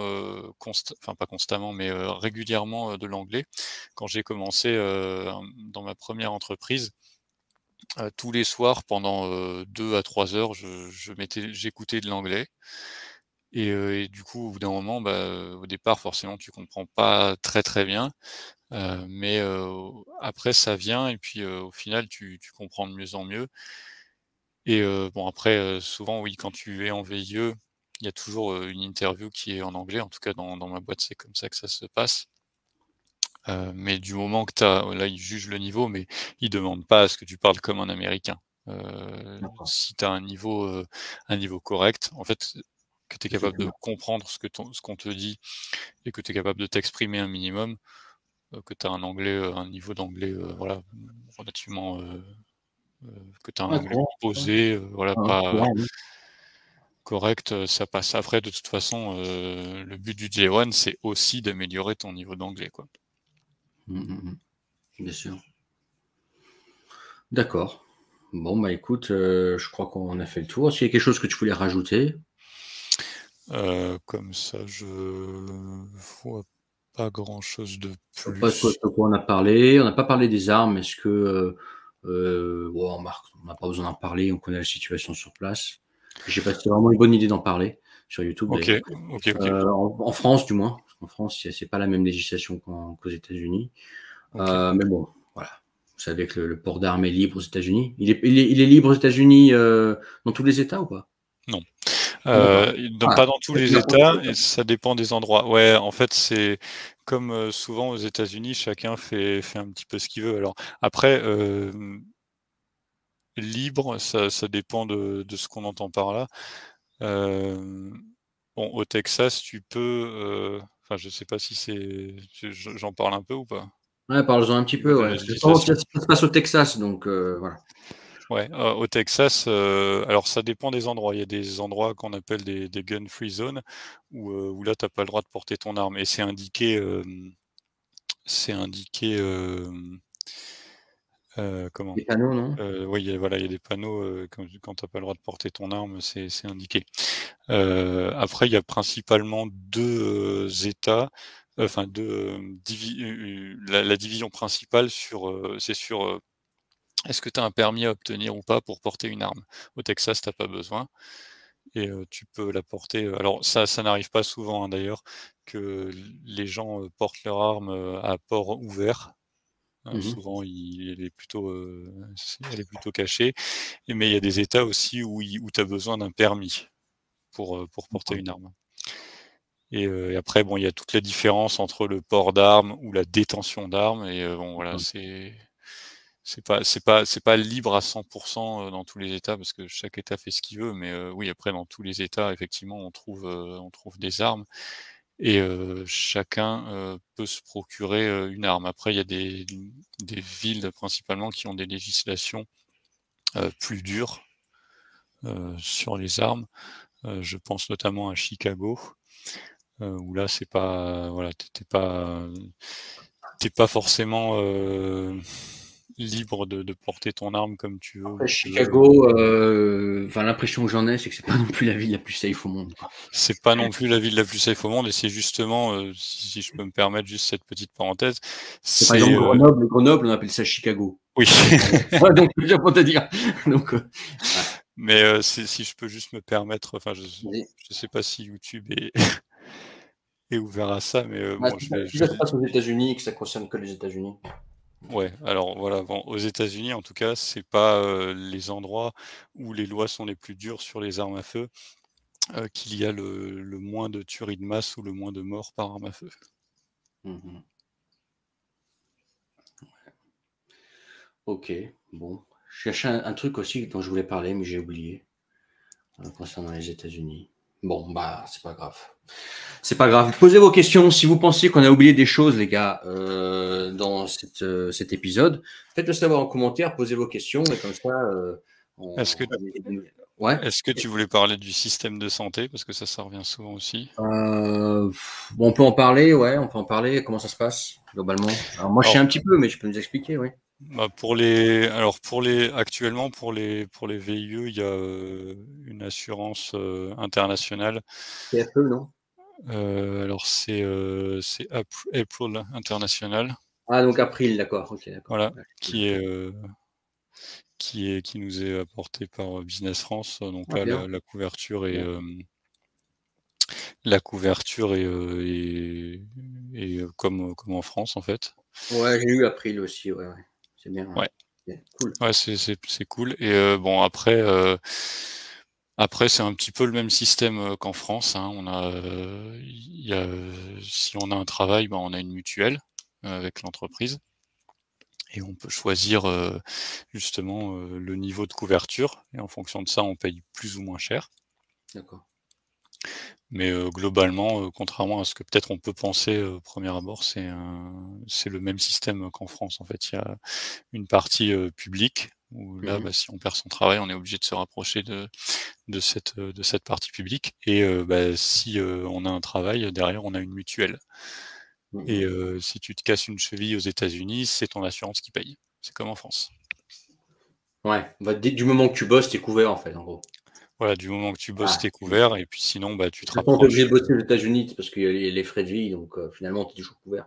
enfin pas constamment, mais, régulièrement, de l'anglais. Quand j'ai commencé, dans ma première entreprise, tous les soirs pendant, 2 à 3 heures, j'écoutais de l'anglais. Et du coup, au bout d'un moment, bah, au départ, forcément, tu comprends pas très, très bien, mais après ça vient et puis, au final, tu comprends de mieux en mieux. Et bon après, souvent oui, quand tu es en VIE, il y a toujours, une interview qui est en anglais. En tout cas dans ma boîte, c'est comme ça que ça se passe. Mais du moment que tu as là, ils jugent le niveau, mais ils demandent pas à ce que tu parles comme un Américain. D'accord. Si tu as un niveau correct, en fait, que tu es Ça capable suffit, de ouais. comprendre ce qu'on te dit et que tu es capable de t'exprimer un minimum, que tu as un niveau d'anglais, voilà, relativement, que tu as un Ouais, anglais courant. Ouais, posé, voilà, ouais, pas courant, oui. correct, ça passe. Après de toute façon, le but du J1, c'est aussi d'améliorer ton niveau d'anglais, quoi. Mmh mh mh. Bien sûr. D'accord. Bon, bah, écoute, je crois qu'on a fait le tour. Est-ce qu'il y a quelque chose que tu voulais rajouter? Comme ça, je vois pas grand-chose de Pas de quoi plus. on a parlé. On n'a pas parlé des armes. Est-ce que, bon, on n'a pas besoin d'en parler, on connaît la situation sur place. Je sais pas si c'est vraiment une bonne idée d'en parler, sur YouTube OK, d'ailleurs. OK, OK, En France du moins, parce qu'en France, c'est pas la même législation qu'aux États-Unis. OK. Mais bon, voilà. Vous savez que le port d'armes est libre aux États-Unis. Il est libre aux États-Unis, dans tous les États ou pas? Non. D'accord. Pas Ah, dans tous c'est les la première États fois, ça. et ça dépend des endroits. Ouais, en fait, c'est comme, souvent aux États-Unis, chacun fait un petit peu ce qu'il veut. Alors après, libre, ça dépend de ce qu'on entend par là. Hem, bon, au Texas, tu peux, enfin, je sais pas si c'est j'en parle un peu ou pas? Ouais, parle-en un Au petit niveau peu, de ouais. la Parce que je pense que législation? ça se passe au Texas, donc voilà. Ouais, au Texas, alors ça dépend des endroits. Il y a des endroits qu'on appelle des gun free zones où là, tu as pas le droit de porter ton arme et c'est indiqué, comment? Les panneaux, non? Oui, il y a des panneaux, quand tu pas le droit de porter ton arme, c'est indiqué. Après, il y a principalement 2 États, enfin 2, la division principale c'est sur, est-ce que tu as un permis à obtenir ou pas pour porter une arme? Au Texas, tu as pas besoin et tu peux la porter, alors ça n'arrive pas souvent, hein, d'ailleurs, que les gens, portent leur arme, à port ouvert. Mmh mh. Souvent, elle est plutôt cachée mais il y a des États aussi où tu as besoin d'un permis pour porter D'accord. une arme. Et après bon, il y a toute la différence entre le port d'armes ou la détention d'armes et bon voilà, D'accord. c'est pas libre à 100 dans tous les États parce que chaque État fait ce qu'il veut, mais oui, après dans tous les États, effectivement, on trouve des armes et chacun, peut se procurer, une arme. Après, il y a des villes principalement qui ont des législations, plus dures, sur les armes. Je pense notamment à Chicago, où là, c'est pas voilà, tu pas forcément, libre de porter ton arme comme tu veux, Après où tu veux. Chicago, enfin l'impression que j'en ai, c'est que c'est pas non plus la ville la plus safe au monde, quoi. C'est pas non plus la ville la plus safe au monde et c'est justement, si je peux me permettre juste cette petite parenthèse, C'est par c'est, exemple Grenoble, on appelle ça Chicago. oui. Ouais, donc juste pour te dire. Donc ouais. Mais, si je peux juste me permettre, enfin Vas-y. je sais pas si YouTube est est ouvert à ça, mais, Bah, bon si je ça vais se passe aux États-Unis et que ça concerne que les États-Unis. ouais, alors voilà, bon, aux États-Unis, en tout cas, c'est pas, les endroits où les lois sont les plus dures sur les armes à feu, qu'il y a le moins de tueries de masse ou le moins de morts par arme à feu. Mmh mh. OK, bon. Je cherchais un truc aussi dont je voulais parler, mais j'ai oublié, concernant les États-Unis. Bon, bah, c'est pas grave. C'est pas grave. Posez vos questions. Si vous pensez qu'on a oublié des choses, les gars, dans cet épisode, faites-le savoir en commentaire, posez vos questions et comme ça, Est-ce que on ouais? est-ce que tu voulais parler du système de santé? Parce que ça revient souvent aussi. Bon, on peut en parler, ouais, on peut en parler. Comment ça se passe globalement? Alors moi, je sais Alors, un petit peu, mais tu peux nous expliquer, oui? bah, actuellement, pour les VIE, il y a, une assurance, internationale. PFE, non? Alors c'est April International, Ah donc April, d'accord. OK, d'accord. voilà, Ouais, qui est, qui nous est apportée par, Business France. Donc ah là, bien, bien. la couverture est, comme en France, en fait. Ouais, j'ai eu April aussi, ouais, ouais. C'est bien, ouais. Ouais, OK, cool. ouais, c'est cool et bon après c'est un petit peu le même système, qu'en France, hein. Il y a, si on a un travail, ben, on a une mutuelle, avec l'entreprise et on peut choisir, justement, le niveau de couverture et en fonction de ça, on paye plus ou moins cher. D'accord. Mais, globalement, contrairement à ce que peut-être on peut penser, au premier abord, c'est le même système qu'en France, en fait. Il y a une partie, publique où là, Mmh. bah, si on perd son travail, on est obligé de se rapprocher de cette partie publique et bah, si, on a un travail, derrière, on a une mutuelle Mmh et mh. si tu te casses une cheville aux États-Unis, c'est ton assurance qui paye. C'est comme en France. Ouais, bah, dès du moment que tu bosses, tu es couvert, en fait, en gros. Voilà, du moment que tu bosses, Ah, tu es couvert et puis sinon, bah, tu te de toute façon, tu es obligé rapproches. de bosser aux États-Unis parce qu'il y a les frais de vie, donc finalement, tu es toujours couvert.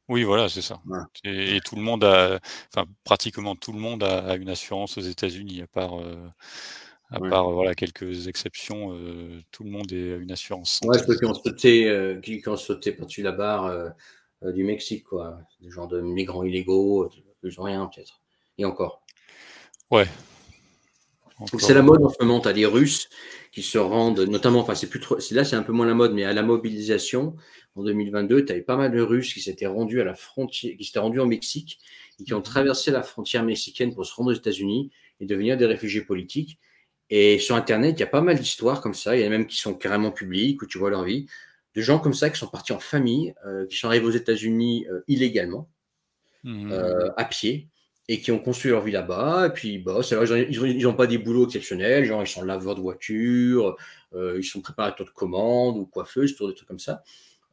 Oui, voilà, c'est ça. Voilà. Et tout le monde a enfin, pratiquement tout le monde a une assurance aux États-Unis à Ouais. part, voilà, quelques exceptions, tout le monde a une assurance Ouais, santé aux ceux qui ont États-Unis. sauté, par-dessus la barre du Mexique, quoi. Des genres de migrants illégaux, ils ont rien peut-être. Et encore. Ouais, Donc c'est la encore, mode en ce moment. Tu as des Russes qui se rendent, notamment, enfin c'est plus trop, là c'est un peu moins la mode, mais à la mobilisation en 2022, tu avais pas mal de Russes qui s'étaient rendus à la frontière, qui s'étaient rendus au Mexique et qui ont mmh. traversé la frontière mexicaine pour se rendre aux États-Unis et devenir des réfugiés politiques. Et sur Internet, il y a pas mal d'histoires comme ça. Il y en a même qui sont carrément publiques où tu vois leur vie, de gens comme ça qui sont partis en famille, qui sont arrivés aux États-Unis illégalement Mmh. à pied et qui ont construit leur vie là-bas. Et puis, bah, c'est vrai, ils ont pas des boulots exceptionnels, genre ils sont laveurs de voitures, ils sont préparateurs de commandes ou coiffeuses, des trucs comme ça,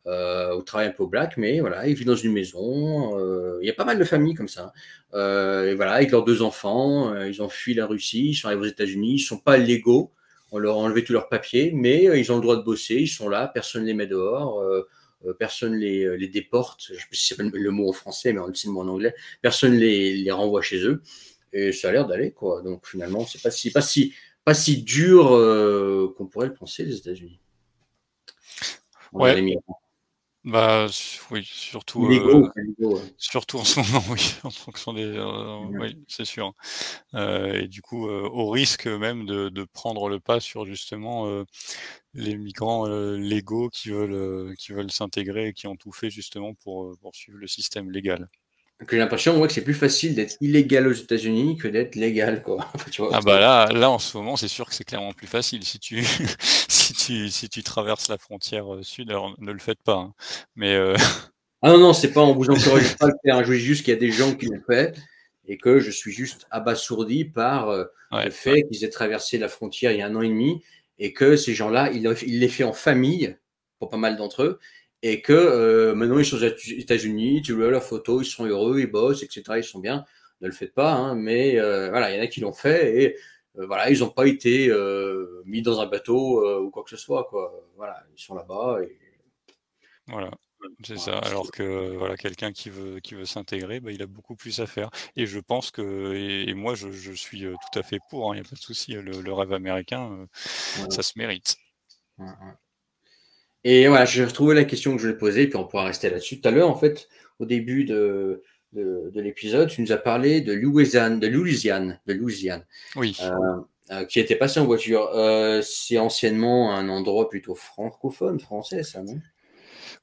ou travaillent un peu au black, mais voilà, ils vivent dans une maison. Il y a pas mal de familles comme ça. Et voilà, avec leurs deux enfants, ils ont fui la Russie, ils sont arrivés aux États-Unis, ils sont pas légaux. On leur a enlevé tous leurs papiers, mais ils ont le droit de bosser, ils sont là, personne ne les met dehors. Personne les déporte, je ne sais pas si c'est le mot en français, mais c'est le mot en anglais. Personne les renvoie chez eux. Et ça a l'air d'aller, quoi. Donc finalement, c'est pas si dur qu'on pourrait le penser, les États-Unis, envers Ouais, les migrants. bah, oui, surtout, Illégaux ou pas illégaux, ouais. surtout en ce moment, oui, en fonction des, oui, c'est sûr. Et du coup, au risque même de prendre le pas sur justement, les migrants, légaux qui veulent s'intégrer et qui ont tout fait justement pour suivre le système légal. Donc j'ai l'impression, moi, que c'est plus facile d'être illégal aux États-Unis que d'être légal, quoi. Tu vois, Ah bah là en ce moment, c'est sûr que c'est clairement plus facile. Si tu si tu traverses la frontière, sud, alors ne le faites pas, hein, mais ah non, non, c'est pas, on vous encourage pas à le faire, hein. Je vous dis juste qu'il y a des gens qui l'ont fait et que je suis juste abasourdi par le ouais, fait qu'ils aient traversé la frontière il y a 1 an et demi et que ces gens-là, ils l'aient fait en famille, pour pas mal d'entre eux, et que maintenant ils sont aux États-Unis, tu vois leurs photos, ils sont heureux, ils bossent, etc. Ils sont bien. Ne le faites pas, hein, mais voilà, il y en a qui l'ont fait et voilà, ils n'ont pas été mis dans un bateau ou quoi que ce soit, quoi. Voilà, ils sont là-bas et voilà, c'est voilà. ça. Alors que, voilà, quelqu'un qui veut s'intégrer, bah, il a beaucoup plus à faire et je pense que et moi je suis, tout à fait pour, hein, il y a pas de souci, le rêve américain, Voilà. ça se mérite. Ouais, ouais. Et voilà, j'ai retrouvé la question que je voulais poser, puis on pourra rester là-dessus. Tout à l'heure, en fait, au début de l'épisode, tu nous as parlé de Louisiane, Oui. qui était passé en voiture. C'est anciennement un endroit plutôt francophone, français, ça, non?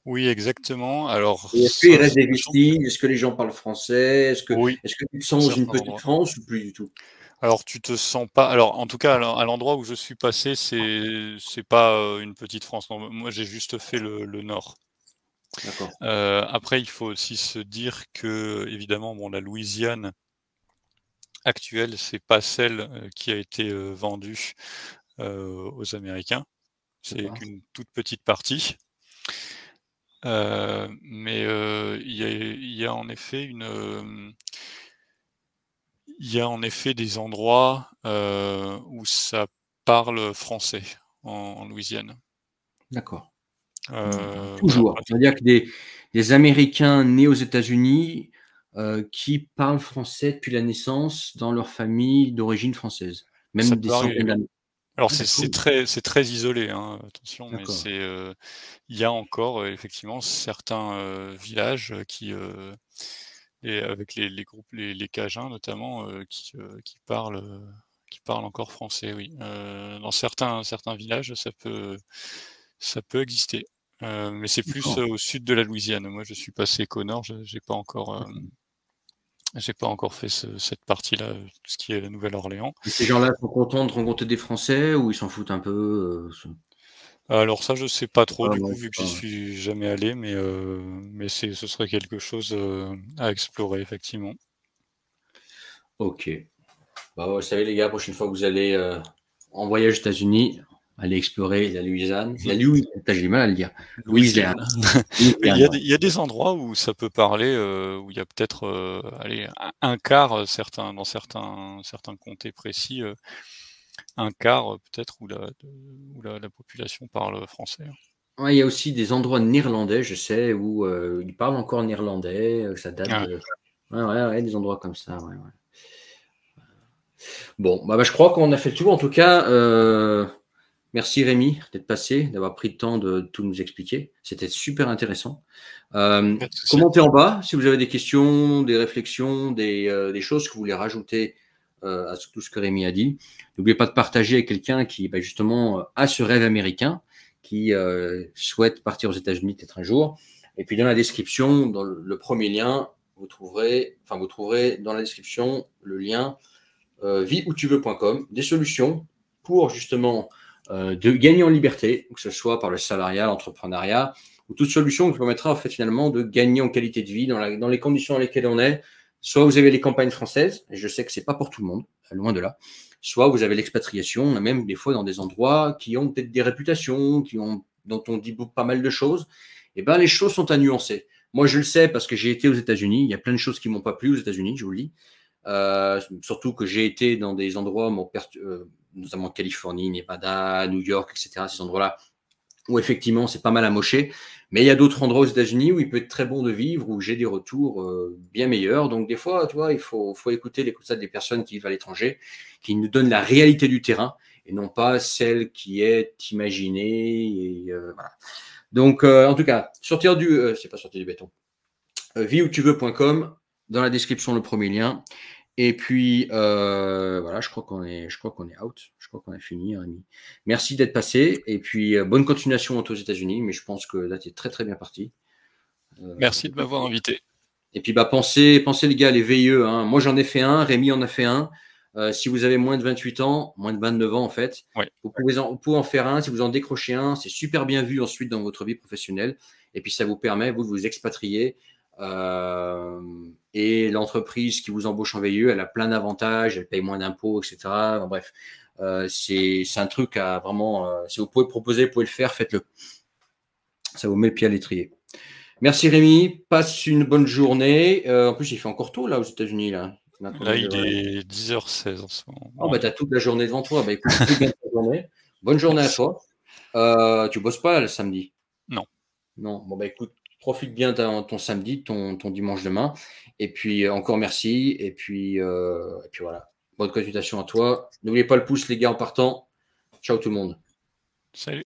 Oui, exactement. Alors Et est-ce qu'il ça reste des change. vestiges? Est-ce que les gens parlent français? Oui, Est-ce que tu te sens dans une certains petite endroits. France ou plus du tout? Alors tu te sens pas alors en tout cas à l'endroit où je suis passé, c'est pas, une petite France, non, moi j'ai juste fait le nord. D'accord. Après il faut aussi se dire que évidemment, bon, la Louisiane actuelle, c'est pas celle, qui a été, vendue, aux Américains. C'est D'accord. qu'une toute petite partie. Mais, il y a en effet il y a en effet des endroits, où ça parle français en Louisiane. D'accord. Voilà, Toujours. C'est-à-dire que des Américains nés aux États-Unis, qui parlent français depuis la naissance dans leur famille d'origine française, ça même des peut arriver, centaines oui. d'années. Alors Ah d'accord, c'est très isolé, hein, attention, mais d'accord. il y a encore, effectivement certains, villages, et avec les groupes, les Cajuns notamment, qui parlent encore français, oui. Dans certains villages, ça peut exister, mais c'est plus, D'accord. au sud de la Louisiane. Moi, je suis passé qu'au nord, je j'ai pas encore fait cette partie-là, tout ce qui est la Nouvelle-Orléans. Et ces gens-là sont contents de rencontrer des Français ou ils s'en foutent un peu, Alors ça, je sais pas trop ah du coup, ouais, vu c'est que j'y pas suis jamais allé, mais ce serait quelque chose, à explorer effectivement. OK. Bah, vous savez les gars, la prochaine fois que vous allez, en voyage aux États-Unis, allez explorer la Louisiane, Mmh. j'ai du mal à le dire. Louisiane, Louisiane. Oui, Louisiane, ouais. il y a des endroits où ça peut parler, où il y a peut-être, allez, un quart, certains comtés précis, un quart peut-être où la population parle français, hein. Ouais, il y a aussi des endroits néerlandais, je sais, où ils parlent encore néerlandais, ça date Ah ouais. de. Ouais, ouais, ouais, des endroits comme ça. Ouais, ouais. Bon, bah, je crois qu'on a fait le tour. En tout cas, merci Rémi d'être passé, d'avoir pris le temps de tout nous expliquer. C'était super intéressant. Pas de souci. Commentez en bas si vous avez des questions, des réflexions, des choses que vous voulez rajouter à tout ce que Rémi a dit. N'oubliez pas de partager avec quelqu'un qui, bah, justement, a ce rêve américain, qui souhaite partir aux États-Unis peut-être un jour. Et puis dans la description, dans le premier lien, vous trouverez dans la description le lien vieoutuveux.com, des solutions pour justement de gagner en liberté, que ce soit par le salariat, l'entrepreneuriat, ou toute solution qui permettra en fait finalement de gagner en qualité de vie dans les conditions dans lesquelles on est. Soit vous avez les campagnes françaises, et je sais que c'est pas pour tout le monde, loin de là. Soit vous avez l'expatriation, même des fois dans des endroits qui ont peut-être des réputations, dont on dit pas mal de choses. Et ben les choses sont à nuancer. Moi, je le sais parce que j'ai été aux États-Unis. Il y a plein de choses qui m'ont pas plu aux États-Unis, je vous le dis. Surtout que j'ai été dans des endroits, notamment Californie, Nevada, New York, etc., ces endroits-là, où effectivement c'est pas mal amoché. Mais il y a d'autres endroits aux États-Unis où il peut être très bon de vivre, où j'ai des retours bien meilleurs. Donc des fois, tu vois, il faut écouter les conseils des personnes qui vivent à l'étranger, qui nous donnent la réalité du terrain et non pas celle qui est imaginée. Et, voilà. Donc en tout cas, c'est pas sortir du béton. Vieoutuveux.com, dans la description le premier lien. Et puis, voilà, je crois qu'on est out. Je crois qu'on a fini, Rémi. Merci d'être passé. Et puis, bonne continuation aux États-Unis. Mais je pense que là, tu es très, très bien parti. Merci de m'avoir invité. Et puis, bah, pensez les gars, les VIE. Hein. Moi, j'en ai fait un. Rémi en a fait un. Si vous avez moins de 28 ans, moins de 29 ans, en fait, Oui. vous pouvez en faire un. Si vous en décrochez un, c'est super bien vu ensuite dans votre vie professionnelle. Et puis, ça vous permet, vous, de vous expatrier. Et l'entreprise qui vous embauche en VIE, elle a plein d'avantages, elle paye moins d'impôts, etc. Bon, bref, c'est un truc à vraiment. Si vous pouvez proposer, vous pouvez le faire, faites-le. Ça vous met le pied à l'étrier. Merci Rémi, passe une bonne journée. En plus, il fait encore tôt là aux États-Unis là. Là, il est 10h16 en ce moment. Oh, bah, tu as toute la journée devant toi. Bah, écoute, profite bien de ta journée. Bonne journée à Merci. toi. Tu bosses pas le samedi? Non. Non. Bon, bah, écoute, profite bien de ton samedi, ton dimanche demain. Et puis, encore merci. Et puis voilà. Bonne continuation à toi. N'oubliez pas le pouce, les gars, en partant. Ciao tout le monde. Salut.